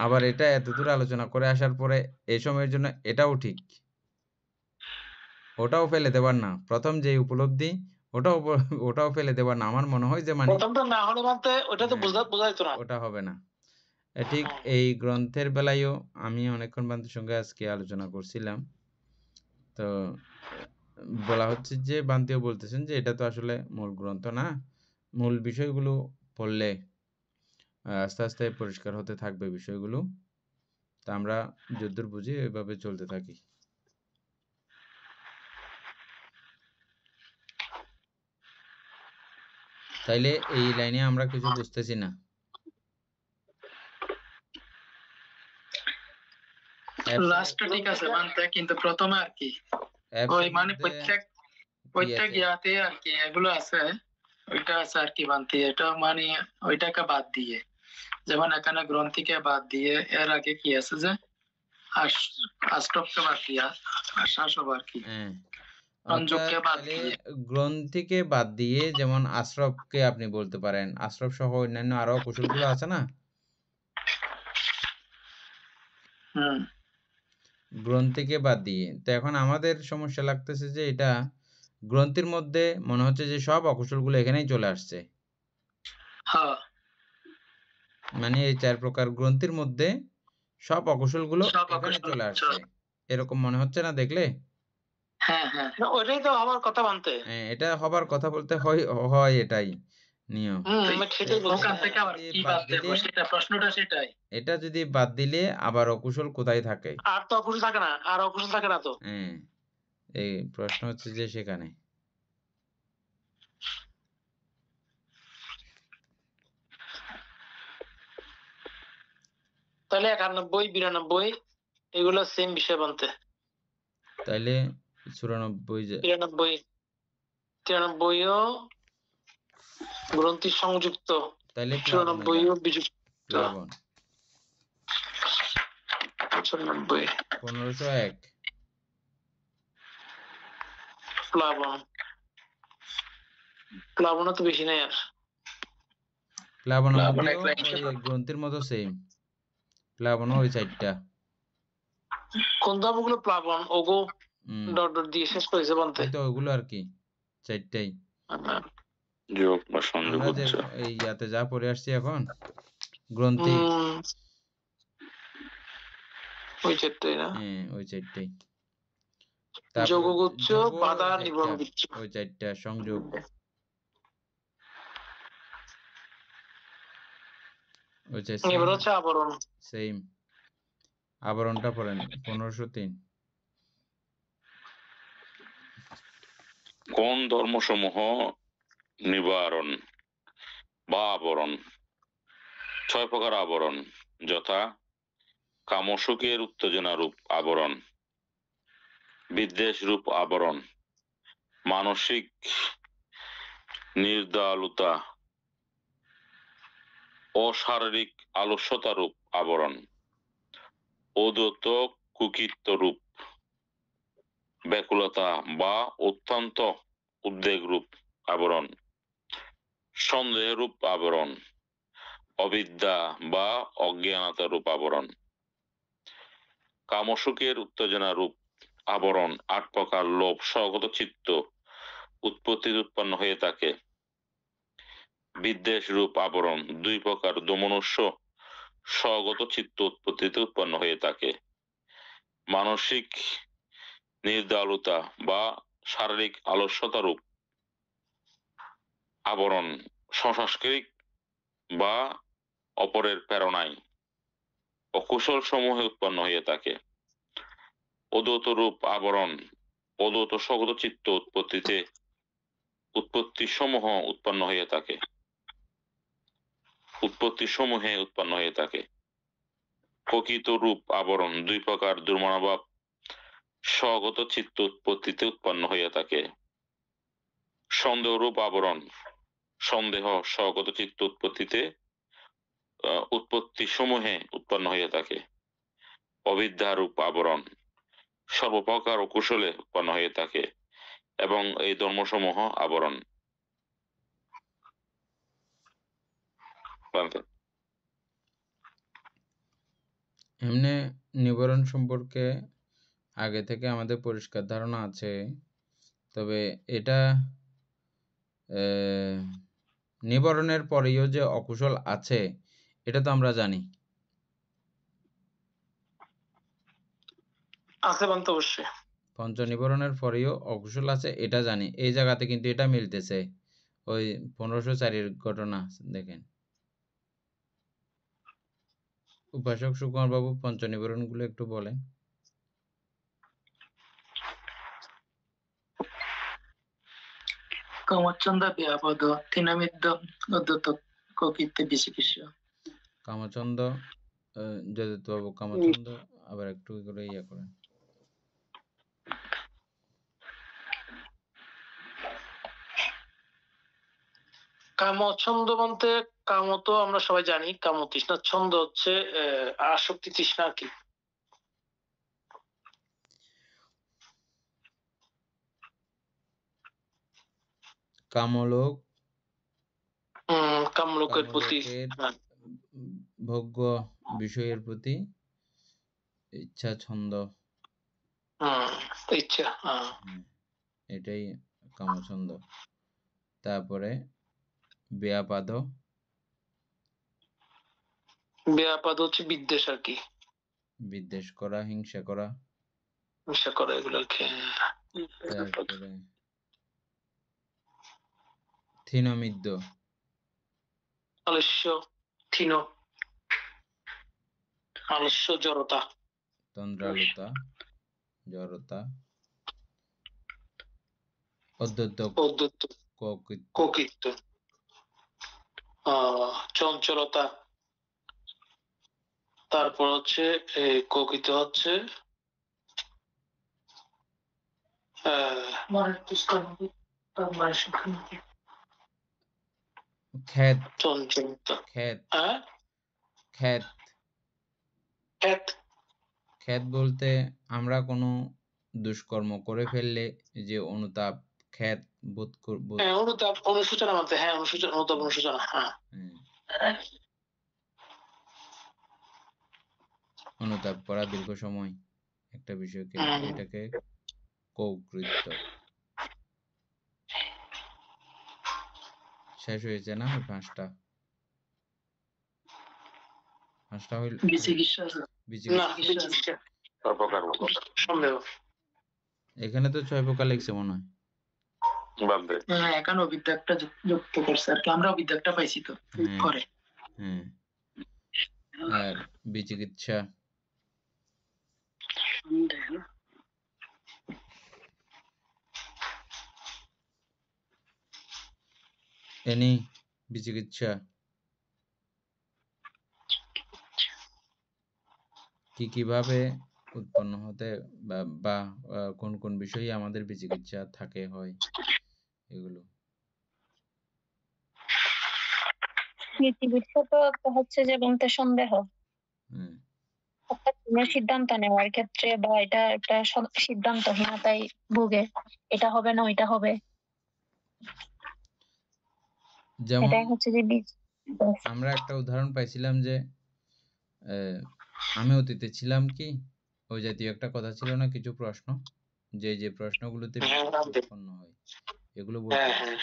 আবার এটা এতদূর আলোচনা করে আসার পরে এই সময়ের জন্য এটাও ঠিক, ওটাও ফেলে দেবার না, প্রথম যে উপলব্ধি ওটাও ফেলে দেবার না। আমার মনে হয় যে মানে প্রথমটা না হলে মানতে ওটা তো বোঝাইতো না, ওটা হবে না। ঠিক এই গ্রন্থের বেলায়ও আমি অনেকক্ষণ বান্তুর সঙ্গে আজকে আলোচনা করছিলাম, তো বলা হচ্ছে যে বান্তিও বলতেছেন যে এটা তো আসলে মূল গ্রন্থ না, মূল বিষয়গুলো পড়লে আস্তে আস্তে পরিষ্কার হতে থাকবে বিষয়গুলো। তা আমরা যদ্দূর বুঝি এভাবে চলতে থাকি। তাইলে এই লাইনে আমরা কিছু বুঝতেছি না। লাস্টটা ঠিক আছে মানতে, কিন্তু প্রথমে আর কি ওই মানে প্রত্যেক ইয়াতে আর কি এগুলো আছে, ওইটা আছে আর কি বানতে, এটা মানে ওইটাকে বাদ দিয়ে, যেমন এখানে গ্রন্থিকে বাদ দিয়ে এর আগে কি আছে যে আষ্টককে বাদ দিয়া শাসক আর কি সংযোগকে বাদ দিয়ে, গ্রন্থিকে বাদ দিয়ে যেমন আশ্রফকে আপনি বলতে পারেন, আশ্রফ সহ অন্যান্য আরো কৌশলগুলো আছে না, গ্রন্থিকে বাদ দিয়ে। তো এখন আমাদের সমস্যা লাগতেছে যে এটা গ্রন্থির মধ্যে মনে হচ্ছে যে সব অকুশলগুলো এখানেই চলে আসছে, মানে এই 4 প্রকার গ্রন্থির মধ্যে সব অকুশলগুলো এখানে চলে আসছে, এরকম মনে হচ্ছে না দেখলে? ওইটাই তো হওয়ার কথা মানতে। এটা হবার কথা বলতে হয় এটাই নিয়ম। এটা যদি বাদ দিলে আবার অকুশল কোথায় থাকে? আর তো অকুশল থাকে না, আর অকুশল থাকে না তো। এই প্রশ্ন হচ্ছে যে সেখানে তাহলে 91 92 এগুলো সেম বিষয় বানতে। তাইলে 94 93 ও গ্রন্থি সংযুক্ত, তাইলে 94 ও বিযুক্ত, প্লাবন 95 1501 প্লাবন তো বেশি নাই আর। প্লাবন গ্রন্থির মতো সেম, প্লাবন ওই 4টা। কোন ধাপগুলো প্লাবন ওগো ডট ডট দিয়ে শেষ করেছে বলতে, তো ওগুলো আর কি 4টাই যোগ বা সংযোগ আমরা যে এই ইয়াতে যা পড়ে আসছি এখন গ্রন্থি ওই 4টাই না, ওই 4টাই। যোগগুচ্ছ বাধা নিবরণ গুচ্ছ ওই 4টা সংযোগ, এবার হচ্ছে আবরণ, সেম আবরণটা পড়েন 1503। কোন ধর্মসমূহ নিবারণ বা আবরণ? 6 প্রকার আবরণ, যথা কামসুখের উত্তেজনা রূপ আবরণ, বিদ্বেষ রূপ আবরণ, মানসিক নির্দয়তা ও শারীরিক আলস্যতা রূপ আবরণ, উদ্যত কুকিত্ব রূপ ব্যাকুলতা বা অত্যন্ত উদ্বেগ রূপ আবরণ, সন্দেহ রূপ আবরণ, অবিদ্যা বা অজ্ঞানতা রূপ আবরণ। কামসুখের উত্তেজনা রূপ আবরণ 8 প্রকার লোভ স্বগত চিত্ত উৎপত্তি উৎপন্ন হয়ে থাকে। বিদ্বেষ রূপ আবরণ 2 প্রকার দোমনস্য স্বগত চিত্ত উৎপত্তিতে উৎপন্ন হয়ে থাকে। মানসিক নির্দলতা বা শারীরিক আলস্যতা রূপ আবরণ সংসাংস্কৃতিক বা অপরের প্রেরণায় অকুশল সমূহে উৎপন্ন হয়ে থাকে। অদ্বৈত রূপ আবরণ অদ্বৈত স্বগত চিত্ত উৎপত্তি সমূহ উৎপন্ন হয়ে থাকে। উৎপত্তি সমূহে উৎপন্ন হয়ে থাকে। প্রকৃত রূপ আবরণ 2 প্রকার দুর্মনোভাব স্বগত চিত্ত উৎপত্তিতে উৎপন্ন হয়ে থাকে। সন্দেহ রূপ আবরণ সন্দেহ স্বগত চিত্ত উৎপত্তি সমূহে উৎপন্ন হয়ে থাকে। অবিদ্যা রূপ আবরণ সর্বপ্রকার অকুশলে উৎপন্ন হয়ে থাকে এবং এই ধর্মসমূহ আবরণ। এমনি নিবারণ সম্পর্কে আগে থেকে আমাদের পরিষ্কার ধারণা আছে, তবে এটা নিবারণের পরেও যে অকুশল আছে এটা তো আমরা জানি। আছে বলতে অবশ্যই পঞ্চ নিবারণের পরেও অকুশল আছে এটা জানি। এই জায়গাতে কিন্তু এটা মিলতেছে, ওই 1504-এর ঘটনা দেখেন। উপাসক সুকুমার বাবু পঞ্চ নিবারণ গুলো একটু বলেন। কামচন্দ ব্যাপদ থিনামিদ্য অদ্যত ককিতে বিচিকিৎসা। কামচন্দ যদিত বাবু কামচন্দ আবার একটু করে ইয়ে করেন। কামছন্দ বলতে কাম তো আমরা সবাই জানি, কাম তৃষ্ণা, ছন্দ হচ্ছে আসক্তি তৃষ্ণা আর কি। কামলোক কামলোকের প্রতি ভোগ্য বিষয়ের প্রতি ইচ্ছা ছন্দ, ইচ্ছা, এটাই কামছন্দ। তারপরে ব্যাপাদ হচ্ছে বিদ্বেষ আর কি, বিদ্বেষ করা, হিংসা করা, হিংসা করা, এগুলো আর কি। তারপরে থিনমিদ্য আলস্য, থিন আলস্য, জড়তা, তন্দ্রালুতা, জড়তা, অদ্বৈত কৌকৃত্য, চঞ্চলতা। তারপর হচ্ছে কৌকৃত্য হচ্ছে খ্যাত, চঞ্চলতা, খ্যাত খ্যাত বলতে আমরা কোনো দুষ্কর্ম করে ফেললে যে অনুতাপ, খ্যাত বোধ অনুতাপ, অনুশোচনা বলতে, অনুতাপ, অনুশোচনা। অনুতাপ করা দীর্ঘ সময় একটা বিষয়কে, এটাকে কৌকৃত্য। শেষ হয়েছে না? ওই পাঁচটা হইল এখানে তো 6 প্রকার লিখছে মনে হয়। এখানে অভিজ্ঞতা যুক্ত করছে আর কি, আমরা অভিজ্ঞতা পাইছি তো করে। আর বিচিকিৎসা, এনি বিচিকিৎসা কিভাবে উৎপন্ন হতে বা কোন কোন বিষয়ে আমাদের বিচিকিৎসা থাকে হয়, এগুলো। বিচিকিৎসা তো হচ্ছে যে বলতে সন্দেহ, সিদ্ধান্ত নেওয়ার ক্ষেত্রে, বা এটা একটা সিদ্ধান্তহীনতায় ভুগে, এটা হবে না ওইটা হবে, যেমন এটাই হচ্ছে যে আমরা একটা উদাহরণ পাইছিলাম যে আমি অতীতে ছিলাম কি ওই জাতীয় একটা কথা ছিল না, কিছু প্রশ্ন যে প্রশ্নগুলোতে হ্যাঁ, বিভ্রান্তি উৎপন্ন হয় এগুলো বলতে হ্যাঁ বলছি। হ্যাঁ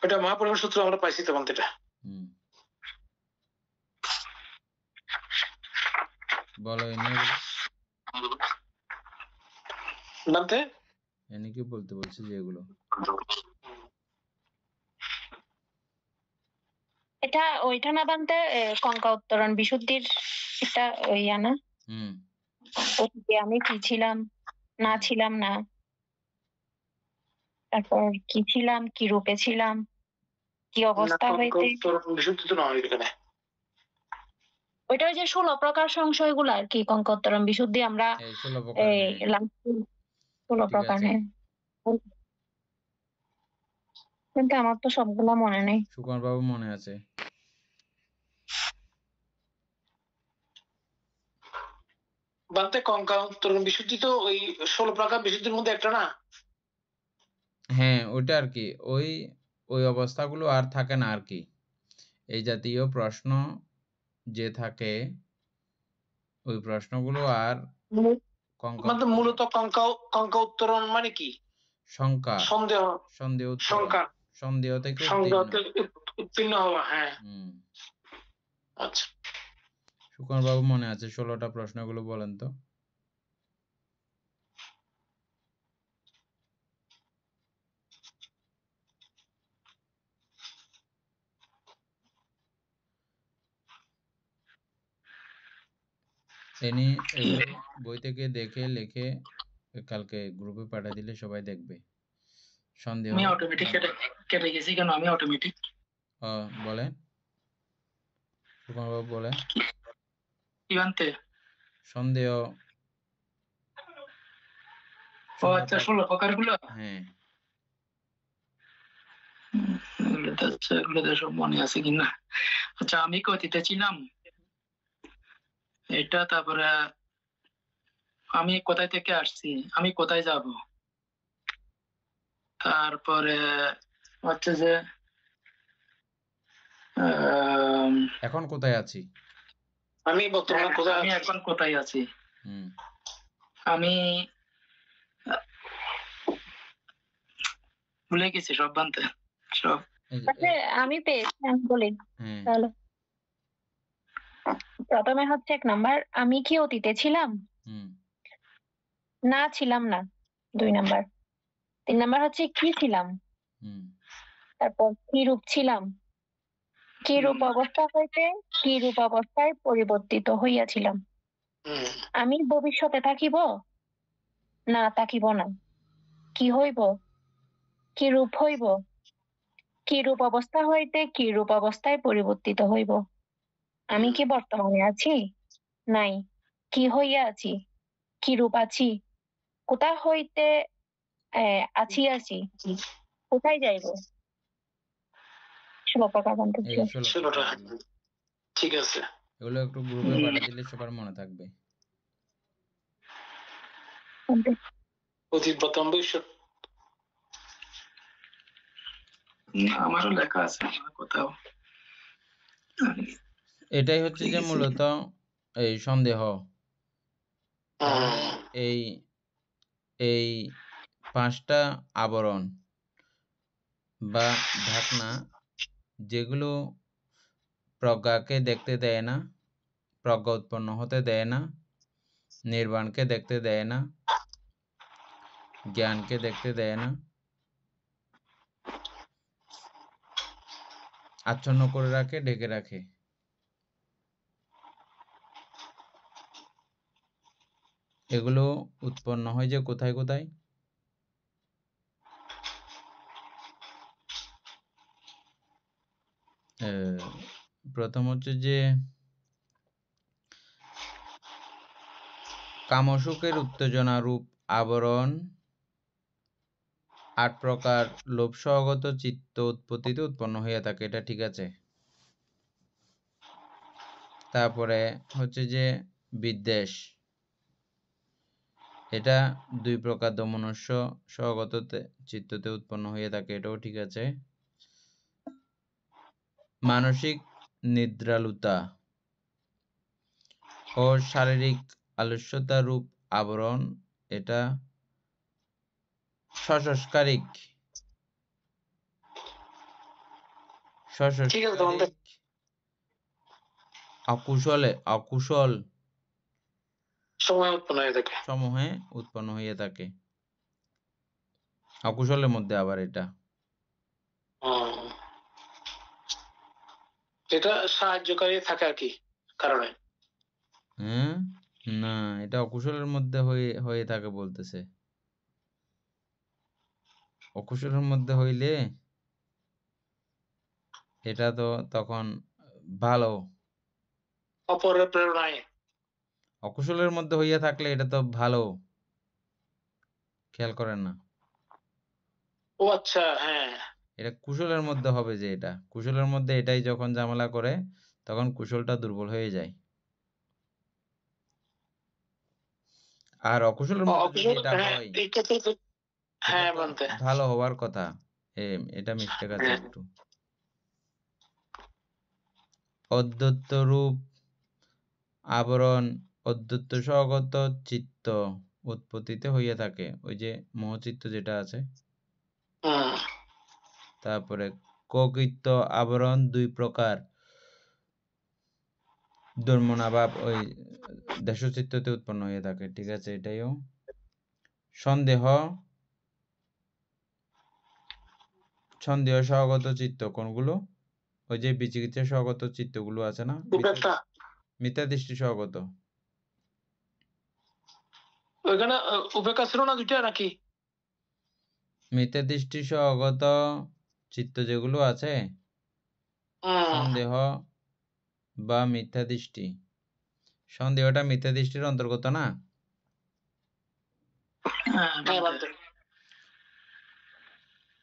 ওটা মহাপরিমাণ সূত্র আমরা পাইছি তখন এটা। হুম, বলো এ নিয়ে বলো। জানতে এনে কি বলতে বলছি যে এগুলো এটা ওইটা না বানতে কঙ্কা উত্তরণ বিশুদ্ধির একটা ইয়া না, হুম অতীতে আমি কি ছিলাম না ছিলাম না, তারপর কি ছিলাম কি রূপে ছিলাম কি না, অবস্থা হইতে, বিশুদ্ধি তো নয় এখানে। ওইটা ওই যে 16 প্রকার সংশয় গুলো আর কি, কঙ্কা উত্তরণ বিশুদ্ধি আমরা এই 16 প্রকার, এই হ্যাঁ 16 ঠিক প্রকার, আছে। হ্যাঁ। কিন্তু আমার তো সবগুলা মনে নেই। সুকুমার বাবু মনে আছে? বানতে কঙ্কা উত্তরণ বিশুদ্ধি তো ওই 16 প্রকার বিশুদ্ধির মধ্যে একটা না? হ্যাঁ ওইটা আর কি, ওই ওই অবস্থাগুলো আর থাকে না আর কি। এই জাতীয় প্রশ্ন যে থাকে ওই প্রশ্নগুলো আর কঙ্কা মানে মূলত কঙ্কা উত্তরণ মানে কি? শঙ্কা, সন্দেহ, সন্দেহ উত্তরণ, শঙ্কা, সন্দেহ থেকে সন্দেহ উত্তীর্ণ। উত্তীর্ণ হওয়া, হ্যাঁ। হুম, আচ্ছা, সুকুমার বাবু মনে আছে 16টা প্রশ্নগুলো বলেন তো? এনি এগুলো বই থেকে দেখে লিখে কালকে গ্রুপে পাঠিয়ে দিলে সবাই দেখবে। সন্দেহ আমি অটোমেটিক কেটে গেছি কেন? আমি অটোমেটিক বলেন সুকুমার বাবু বলেন। কি বানতে? সন্দেহ ও আচ্ছা, 16 প্রকার গুলো। হ্যাঁ এগুলো তো সব মনে আছে কিনা। আচ্ছা, আমি কি অতীতে ছিলাম এটা, তারপরে আমি কোথায় থেকে আসছি, আমি কোথায় যাব, তারপরে হচ্ছে যে এখন কোথায় আছি, আমি বর্তমানে কোথায় আমি আছি? এখন কোথায় আছি, হুম আমি ভুলে গেছি সব বানতে সব। আচ্ছা, আমি পেয়েছি, আমি বলি হ্যাঁ তাহলে। প্রথমে হচ্ছে 1 নাম্বার, আমি কি অতীতে ছিলাম হুম না ছিলাম না, 2 নাম্বার। 3 নাম্বার হচ্ছে কি ছিলাম, হুম তারপর কি রূপ ছিলাম, কি রূপ অবস্থা হইতে কি রূপ অবস্থায় পরিবর্তিত হইয়াছিলাম, হুম, আমি ভবিষ্যতে থাকিব না থাকিব না, কি হইব কি রূপ হইব, কি রূপ অবস্থা হইতে কি রূপ অবস্থায় পরিবর্তিত হইব, আমি কি বর্তমানে আছি নাই, কি হইয়া আছি, কি রূপ আছি, কোথা হইতে আছি আছি, কোথায় যাইব, 16 প্রকার জানতে এই চাই। 16 16টা, প্রকারগুলো। ঠিক আছে। এগুলো একটু গ্রুপে পাঠিয়ে দিলে সবার মনে থাকবে। অতীত, বর্তমান, ভবিষ্যৎ। আমারও লেখা আছে কোথাও। এটাই হচ্ছে যে মূলত এই সন্দেহ, তার মানে এই এই 5টা আবরণ বা ঢাকনা যেগুলো প্রজ্ঞাকে দেখতে দেয় না, প্রজ্ঞা উৎপন্ন হতে দেয় না, নির্বাণকে দেখতে দেয় না, জ্ঞানকে দেখতে দেয় না, আচ্ছন্ন করে রাখে, ঢেকে রাখে। এগুলো উৎপন্ন হয় যে কোথায় কোথায়? প্রথম হচ্ছে যে কামসুখের উত্তেজনা রূপ আবরণ 8 প্রকার লোভসহগত চিত্ত উৎপত্তিতে উৎপন্ন হইয়া থাকে, এটা ঠিক আছে। তারপরে হচ্ছে যে বিদ্বেষ, এটা 2 প্রকার দমনস্য সহগত চিত্ততে উৎপন্ন হইয়া থাকে, এটাও ঠিক আছে। মানসিক নিদ্রালুতা ও শারীরিক আলস্যতা রূপ আবরণ, এটা সসংস্কারিক। ঠিক আছে তোমাদের সসংস্কারিক অকুশল সময় উৎপন্ন হয়ে থাকে। সমূহে উৎপন্ন হইয়া থাকে। অকুশলের মধ্যে আবার এটা হুম। এটা সাহায্যকারী থাকে আর কি কারণে। হ্যাঁ, না, এটা অকুশলের মধ্যে হয়ে হয়ে থাকে বলতেছে। অকুশলের মধ্যে হইলে এটা তো তখন ভালো। অপরের প্রেরণায়। অকুশলের মধ্যে হইয়া থাকলে এটা তো ভালো, খেয়াল করেন না। ও আচ্ছা, হ্যাঁ। এটা কুশলের মধ্যে হবে, যে এটা কুশলের মধ্যে এটাই যখন ঝামেলা করে তখন কুশলটা দুর্বল হয়ে যায়। আর অকুশলের মধ্যে যদি অকুশল, এটা হ্যাঁ, হয়, এই ক্ষেত্রে তো- এটা হ্যাঁ তো মানতে। ভালো হওয়ার কথা। এটা মিস্টেক আছে হ্যাঁ। একটু। অদ্বৈত রূপ আবরণ অদ্বৈত স্বগত চিত্ত উৎপত্তিতে হইয়া থাকে, ওই যে মোহচিত্ত যেটা আছে। হুম। তারপরে ককৃত্য আবরণ দুই প্রকার, দুর্মনাভাব ওই দেশচিত্ততে উৎপন্ন হয়ে থাকে, ঠিক আছে, এটাইও। সন্দেহ সন্দেহ সহগত চিত্ত কোনগুলো? ওই যে বিচিকিৎসা সহগত চিত্তগুলো আছে না, উপেক্ষা। মিথ্যা দৃষ্টি সহগত। ওইখানে উপেক্ষা ছিল না দুইটা নাকি? মিথ্যা দৃষ্টি সহগত চিত্ত যেগুলো আছে, সন্দেহ বা মিথ্যা দৃষ্টি, সন্দেহটা মিথ্যা দৃষ্টির অন্তর্গত না? হ্যাঁ, হ্যাঁ মানতে। মানতে।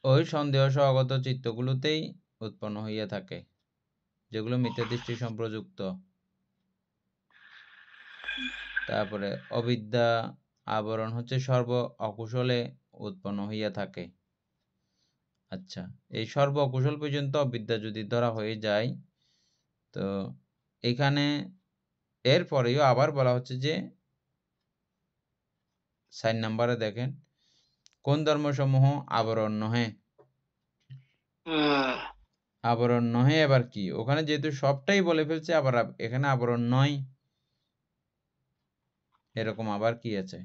ওই সন্দেহ সহগত চিত্তগুলোতেই উৎপন্ন হইয়া থাকে, যেগুলো মিথ্যা দৃষ্টি সম্প্রযুক্ত। তারপরে অবিদ্যা আবরণ হচ্ছে সর্ব অকুশলে উৎপন্ন হইয়া থাকে। আচ্ছা, এই সর্ব অকুশল পর্যন্ত অবিদ্যা যদি ধরা হয়ে যায়, তো এখানে এরপরেও আবার বলা হচ্ছে যে 4 নম্বরে দেখেন, কোন ধর্মসমূহ আবরণ নহে। আবরণ নহে এবার কি? ওখানে যেহেতু সবটাই বলে ফেলছে, আবার এখানে আবরণ নয়, এরকম আবার কি আছে?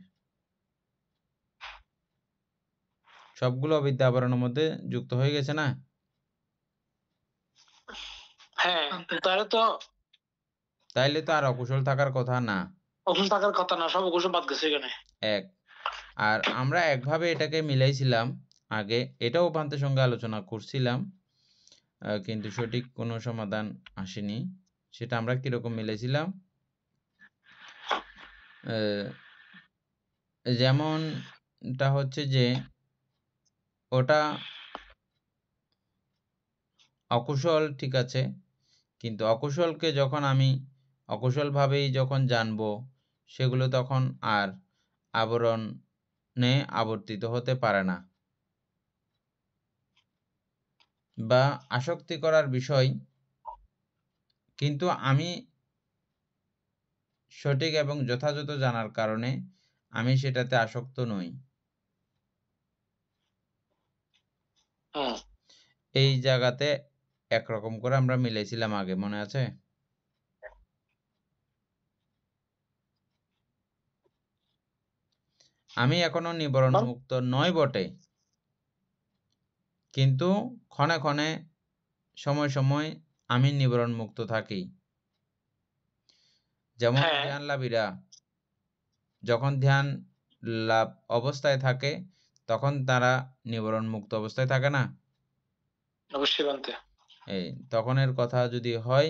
সবগুলো অবিদ্যা আবরণের মধ্যে যুক্ত হয়ে গেছে না? হ্যাঁ, তাহলে তো তাইলে তো আর অকুশল থাকার কথা না। অকুশল থাকার কথা না, সব অকুশল বাদ গেছে এখানে। এক, আর আমরা একভাবে এটাকে মিলাইছিলাম আগে, এটাও উপান্তের সঙ্গে আলোচনা করছিলাম, কিন্তু সঠিক কোনো সমাধান আসেনি। সেটা আমরা কিরকম মিলাইছিলাম, যেমনটা হচ্ছে যে ওটা অকুশল, ঠিক আছে, কিন্তু অকুশলকে যখন আমি অকুশলভাবেই যখন জানবো, সেগুলো তখন আর আবরণে আবর্তিত হতে পারে না, বা আসক্তি করার বিষয়, কিন্তু আমি সঠিক এবং যথাযথ জানার কারণে আমি সেটাতে আসক্ত নই। এই জায়গাতে একরকম করে আমরা মিলাইছিলাম আগে, মনে আছে? আমি এখনো নিবরণ মুক্ত নয় বটে, কিন্তু ক্ষণে ক্ষণে সময় সময় আমি নিবরণ মুক্ত থাকি। যেমন ধ্যান লাভীরা যখন ধ্যান লাভ অবস্থায় থাকে, তখন তারা নিবরণ মুক্ত অবস্থায় থাকে না? অবশ্যই মানতে। এই তখনের কথা যদি হয়,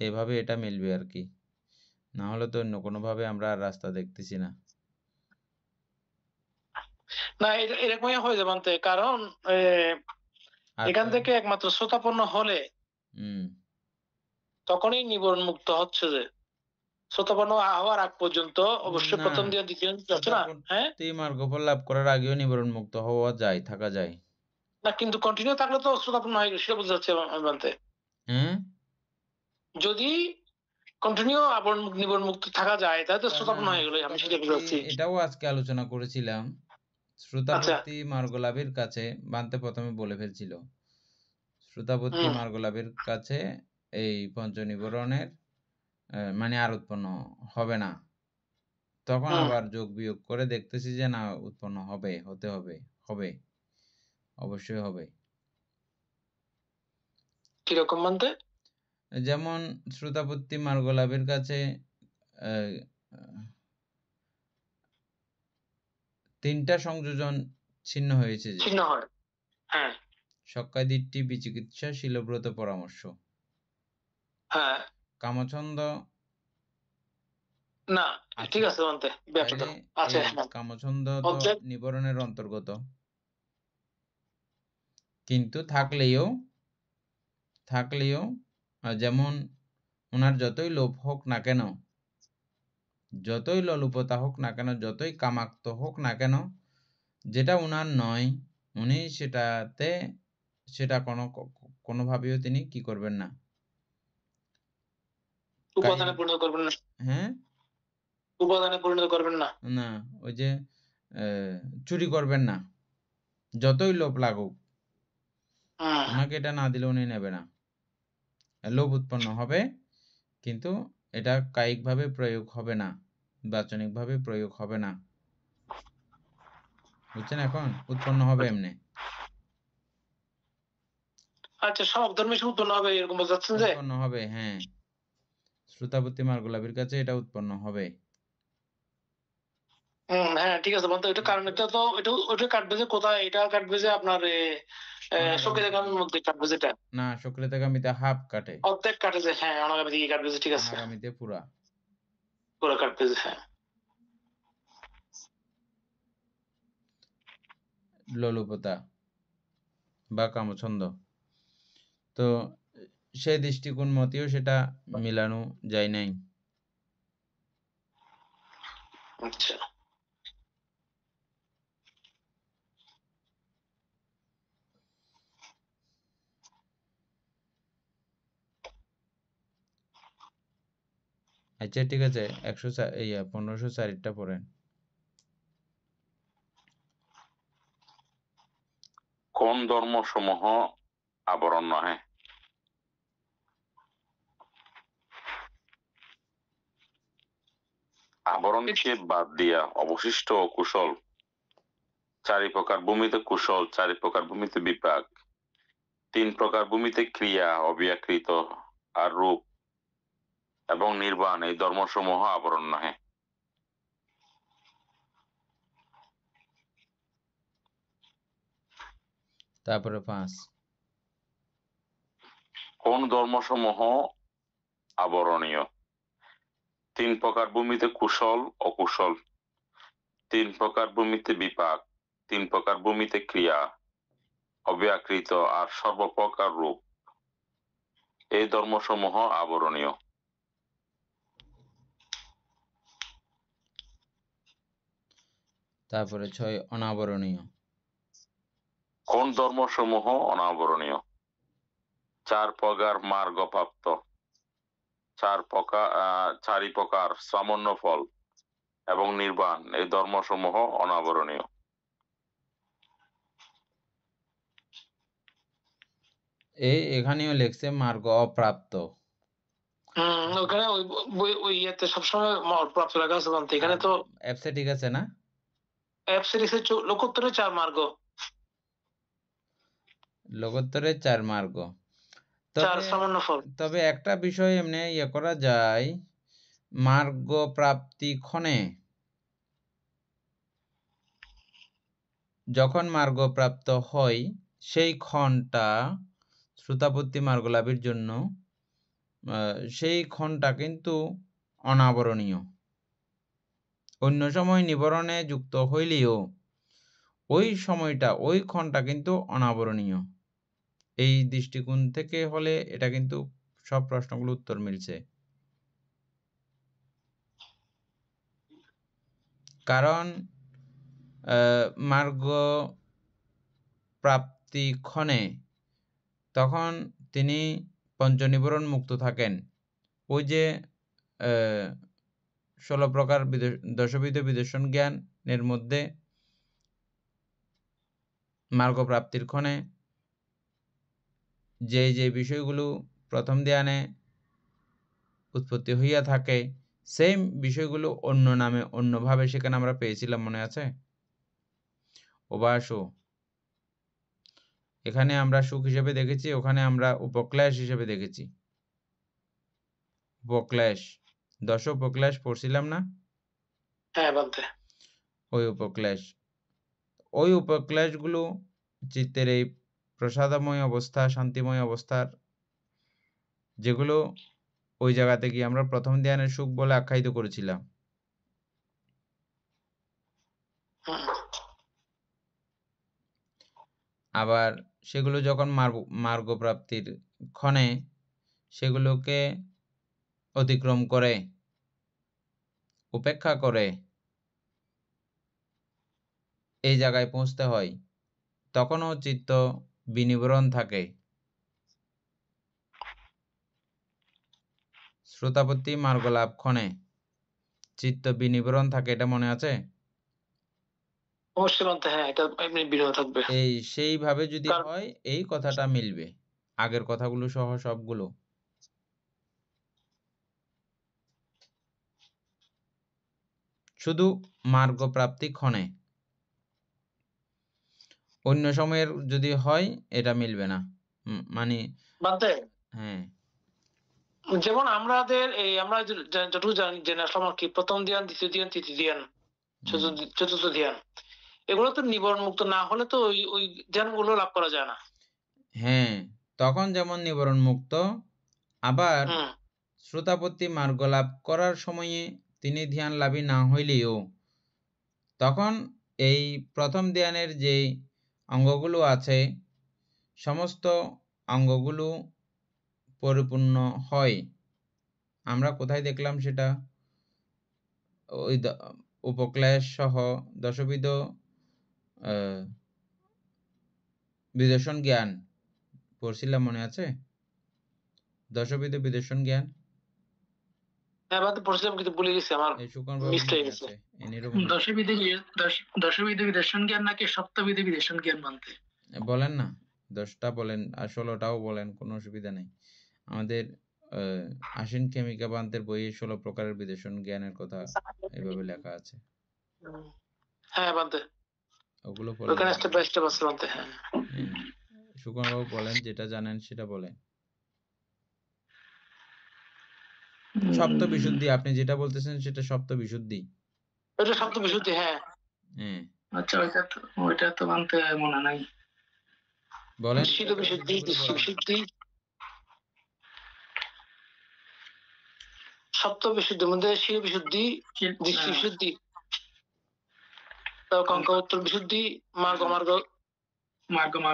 এভাবে এটা মিলবে আর কি, না হলে তো অন্য কোনোভাবে আমরা আর রাস্তা দেখতেছি না। না, এরকমই হয়ে যাবে মানতে, কারণ এখান থেকে একমাত্র শ্রোতাপন্ন হলে তখনই নিবরণ মুক্ত হচ্ছে। যে শ্রোতাপন্ন হওয়ার আগ পর্যন্ত অবশ্যই প্রথম দিয়ে দ্বিতীয় যাচ্ছে না। হ্যাঁ, মার্গফল লাভ করার আগেও নিবরণ মুক্ত হওয়া যায়, থাকা যায় না, কিন্তু কন্টিনিউ থাকলে তো শ্রোতাপন্ন হয়ে গেছে, সেটা বুঝতে যাচ্ছে মানতে। যদি কন্টিনিউ আবরণ মুক্ত নিবরণ মুক্ত থাকা যায়, তাই তো শ্রোতাপন্ন হয়ে গেল, আমি সেটা বুঝতে পারছি। এটাও আজকে আলোচনা করেছিলাম। শ্রোতাপত্তি মার্গলাভের কাছে বানতে প্রথমে বলে ফেলছিল, শ্রোতাপত্তি মার্গলাভের কাছে এই পঞ্চনিবরণের মানে আর উৎপন্ন হবে না। তখন আবার যোগ বিয়োগ করে দেখতেছি যে না, উৎপন্ন হবে, হতে হবে, হবে, অবশ্যই হবে। কিরকম মানতে? যেমন শ্রোতাপত্তি মার্গলাভের কাছে তিনটা সংযোজন ছিন্ন হয়েছে, যে ছিন্ন হয়। হ্যাঁ সক্কায় দিট্টি, বিচিকিৎসা, শিলব্রত পরামর্শ। হ্যাঁ কামছন্দ না, ঠিক আছে মানতে ব্যাপারটা তাইলে আছে। এই কামছন্দ তো নিবরণের অন্তর্গত, কিন্তু থাকলেও যেমন ওনার যতই লোভ হোক না কেন, যতই লোলুপতা হোক না কেন, যতই কামাক্ত হোক না কেন, যেটা উনার নয়, উনি সেটা কোনোভাবেও তিনি কি করবেন না, উপাদানে পরিণত করবেন না। হ্যাঁ, উপাদানে পরিণত করবেন না। না, ওই যে চুরি করবেন না, যতই লোভ লাগুক, ওনাকে এটা না দিলে উনি নেবে না। লোভ উৎপন্ন হবে, কিন্তু এটা কায়িকভাবে প্রয়োগ হবে না, বাচনিকভাবে প্রয়োগ হবে না, বুঝছেন? এখন উৎপন্ন হবে এমনি। আচ্ছা, সব ধর্মে উৎপন্ন হবে এরকম বোঝাচ্ছেন যে? উৎপন্ন হবে, হ্যাঁ। শ্রোতাপত্তি মার্গলাভের কাছে এটা উৎপন্ন হবে। হ্যাঁ ঠিক আছে বলতে, ওইটা কারণ এটা তো ওইটা কাটবে যে কোথায়? এটা কাটবে যে আপনার সক্রিয়তাগামীর মধ্যে কাটবে যেটা। না, সক্রিয়তাগামীতে হাফ কাটে, অর্ধেক কাটে যে। হ্যাঁ, অনাগামী দিকে কাটবে যে, ঠিক আছে। অনাগামীতে পুরা পুরো কাটবে যে, হ্যাঁ। লোলুপতা বা কামছন্দ, তো সেই দৃষ্টিকোণ মতেও সেটা মিলানো যায় নাই। আচ্ছা, আচ্ছা ঠিক আছে, 1504টা পড়েন। কোন ধর্মসমূহ আবরণ নহে? আবরণকে বাদ দিয়া অবশিষ্ট ও কুশল চারি প্রকার ভূমিতে কুশল, চারি প্রকার ভূমিতে বিপাক, 3 প্রকার ভূমিতে ক্রিয়া, অব্যাকৃত আর রূপ এবং নির্বাণ, এই ধর্মসমূহ আবরণ নহে। তারপরে 5, কোন ধর্মসমূহ আবরণীয়? 3 প্রকার ভূমিতে কুশল, অকুশল, 3 প্রকার ভূমিতে বিপাক, 3 প্রকার ভূমিতে ক্রিয়া, অব্যাকৃত আর সর্বপ্রকার রূপ, এই ধর্মসমূহ আবরণীয়। তারপরে 6, অনাবরণীয়। কোন ধর্মসমূহ অনাবরণীয়? 4 প্রকার মার্গপ্রাপ্ত, 4 প্রকার সামান্য ফল এবং নির্বাণ, এই ধর্মসমূহ অনাবরণীয়। এখানেও লেখছে মার্গ অপ্রাপ্ত। ওখানে ওই ইয়েতে সবসময় প্রাপ্ত লেখা আছে বলতে, এখানে তো অ্যাপসে ঠিক আছে না? অ্যাপসে লিখছে লোকোত্তরে 4 মার্গ, লোকোত্তরে 4 মার্গ। 4 সামান্য ফল। তবে একটা বিষয় এমনি করা যায়, মার্গ প্রাপ্তি ক্ষণে, যখন মার্গ প্রাপ্ত হয় সেই ক্ষণটা শ্রোতাপত্তি মার্গলাভের জন্য, সেই ক্ষণটা কিন্তু অনাবরণীয়। অন্য সময় নিবরণে যুক্ত হইলেও ওই সময়টা, ওই ক্ষণটা কিন্তু অনাবরণীয়। এই দৃষ্টিকোণ থেকে হলে এটা কিন্তু সব প্রশ্নগুলো উত্তর মিলছে। কারণ মার্গ প্রাপ্তি ক্ষণে তখন তিনি পঞ্চনিবরণ মুক্ত থাকেন। ওই যে 16 প্রকার দশবিধ বিদর্শন জ্ঞানের মধ্যে মার্গ প্রাপ্তির ক্ষণে যে বিষয়গুলো প্রথম ধ্যানে উৎপত্তি হইয়া থাকে সেম বিষয়গুলো অন্য নামে অন্যভাবে সেখানে আমরা পেয়েছিলাম, মনে আছে? ওবাসু এখানে আমরা সুখ হিসেবে দেখেছি, ওখানে আমরা উপক্লেশ হিসেবে দেখেছি। উপক্লেশ, দশ উপক্লেশ পড়ছিলাম না? হ্যাঁ বান্তে। ওই উপক্লেশগুলো চিত্তের এই প্রসাদময় অবস্থা, শান্তিময় অবস্থার, যেগুলো ওই জায়গাতে গিয়ে আমরা প্রথম ধ্যানের সুখ বলে আখ্যায়িত করেছিলাম। আবার সেগুলো যখন মার্গ প্রাপ্তির ক্ষণে সেগুলোকে অতিক্রম করে, উপেক্ষা করে এই জায়গায় পৌঁছতে হয়, তখনও চিত্ত বিনিবরণ থাকে। শ্রোতাপত্তি মার্গ লাভ ক্ষণে চিত্ত বিনিবরণ থাকে, এটা মনে আছে? অবশ্যই বান্তে, হ্যাঁ এটা এমনি বিরত থাকবে। এই সেইভাবে যদি হয় এই কথাটা মিলবে আগের কথাগুলো সহ সবগুলো। শুধু মার্গ প্রাপ্তি ক্ষণে, অন্য সময়ের যদি হয় এটা মিলবে না। মানে বান্তে, হ্যাঁ, যেমন আমাদের এই আমরা যতটুকু জেনে আসলাম আর কি, প্রথম ধ্যান, দ্বিতীয় ধ্যান, তৃতীয় ধ্যান, চতুর্থ ধ্যান, এগুলো তো নিবরণ মুক্ত না হলে তো ওই ধ্যানগুলো লাভ করা যায় না। হ্যাঁ, তখন যেমন নিবরণ মুক্ত, আবার শ্রোতাপত্তি মার্গ লাভ করার সময়ে তিনি ধ্যান লাভী না হইলেও তখন এই প্রথম ধ্যানের যে অঙ্গগুলো আছে সমস্ত অঙ্গগুলো পরিপূর্ণ হয়। আমরা কোথায় দেখলাম সেটা? ওই উপক্লেশ সহ দশবিধ বিদর্শন জ্ঞান পড়ছিলাম, মনে আছে? দশবিধ বিদর্শন জ্ঞান হ্যাঁ বান্তে পড়ছিলাম কিন্তু ভুলে গেছি, আমার মিস হয়ে গেছে। দশবিধ বিদর্শন জ্ঞান নাকি সপ্তবিধ বিদর্শন জ্ঞান মানতে বলেন না, 10টা বলেন আর 16টাও বলেন, কোনো অসুবিধা নেই। আমাদের আশিন কেমিকা বান্তের বইয়ে 16 প্রকারের বিদর্শন জ্ঞানের কথা এইভাবে লেখা আছে। হ্যাঁ বান্তে, ওগুলো ওখানে স্টেপ বাই স্টেপ আছে বান্তে। হ্যাঁ সুকুমার বাবু বলেন, যেটা জানেন সেটা বলেন। সপ্ত বিশুদ্ধি, আপনি যেটা বলতেছেন সেটা সপ্ত বিশুদ্ধি। এটা সপ্ত বিশুদ্ধি, হ্যাঁ। আচ্ছা, ওইটা তো মানতে মনে নাই। বলেন। শীল বিশুদ্ধি, দৃষ্টি বিশুদ্ধি, সপ্ত বিশুদ্ধির মধ্যে শীল বিশুদ্ধি, দৃষ্টি বিশুদ্ধি, কঙ্কোত্তর বিশুদ্ধি, মার্গ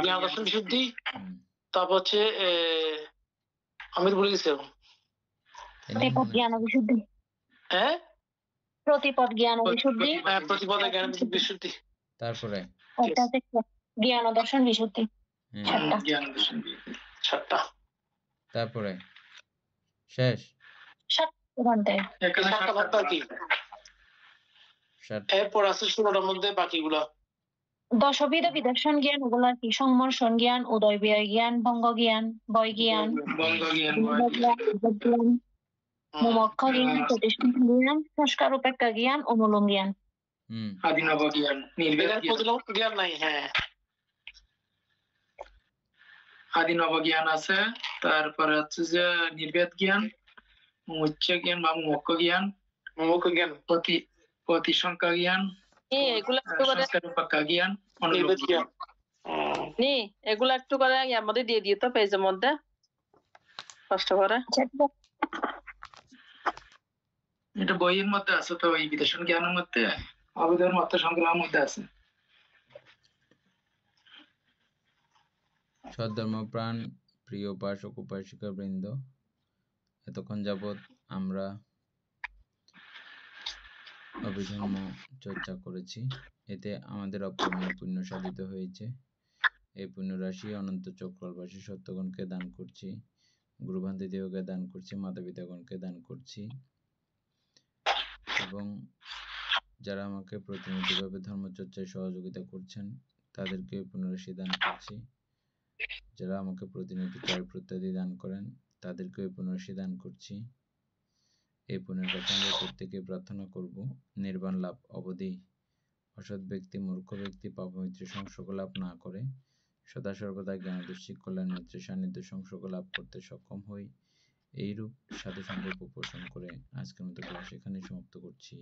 জ্ঞান দর্শন বিশুদ্ধি, তারপর হচ্ছে আমি ভুলে গেছি। প্রতিপদ জ্ঞান বিশুদ্ধি। হ্যাঁ, প্রতিপদ জ্ঞান বিশুদ্ধি। প্রতিপদ জ্ঞান বিশুদ্ধি। তারপরে ওটাতে জ্ঞান দর্শন বিশুদ্ধি। সাতটা। তারপরে শেষ। এরপর আছে 16টার মধ্যে বাকিগুলা। দশবিধ বিদর্শন জ্ঞান ওগুলো কি? সংমর্ষণ জ্ঞান, উদয় ব্যয় জ্ঞান, ভঙ্গ জ্ঞান, বয় জ্ঞান, মোমক্ষ জ্ঞান, প্রতিষ্ঠান জ্ঞান, সংস্কার উপেক্ষা জ্ঞান, অনুলোম জ্ঞান, আদিনব জ্ঞান, জ্ঞান নাই। হ্যাঁ, আদিনব জ্ঞান আছে, তারপরে হচ্ছে যে নির্ভেদ জ্ঞান, মুচ্চ জ্ঞান বা মোক্ষ জ্ঞান, প্রতিসংখ্যা জ্ঞান, সংস্কার উপেক্ষা জ্ঞান, অনুলোম জ্ঞান। এগুলো একটু করে আমাদের দিয়ে দিও তো পেজের মধ্যে কষ্ট করে। এটা বইয়ের মধ্যে আছে তো, এই বিদর্শন জ্ঞানের মধ্যে, অবিধর মত সংগ্রহের মধ্যে আছে। সদ্ধর্মপ্রাণ প্রিয় উপাসক উপাসিকা বৃন্দ, এতক্ষণ যাবৎ আমরা অভিধর্ম চর্চা করেছি। এতে আমাদের অপূর্ণীয় পুণ্য সাধিত হয়েছে। এই পুণ্যরাশি অনন্ত চক্রবাসী সত্যগণকে দান করছি, গুরুভান্তি দেবকে দান করছি, মাতা পিতাগণকে দান করছি, এবং যারা আমাকে প্রতিনিয়তভাবে ধর্মচর্চায় সহযোগিতা করছেন তাদেরকে পুনরাশি দান করছি। যারা আমাকে প্রতিনিয়ত চারিত্র ইত্যাদি দান করেন তাদেরকে পুনরাশি দান করছি। এই পুণ্যের কাছে আমরা প্রত্যেকে প্রার্থনা করব নির্বাণ লাভ অবধি অসৎ ব্যক্তি, মূর্খ ব্যক্তি পাপমিত্রের সংসর্গ লাভ না করে সদা সর্বদা জ্ঞানদর্শী কল্যাণ মিত্রের সান্নিধ্য সংসর্গ লাভ করতে সক্ষম হই। এইরূপ সাধু সংকল্প পোষণ করে আজকের মতো ক্লাস এখানে সমাপ্ত করছি।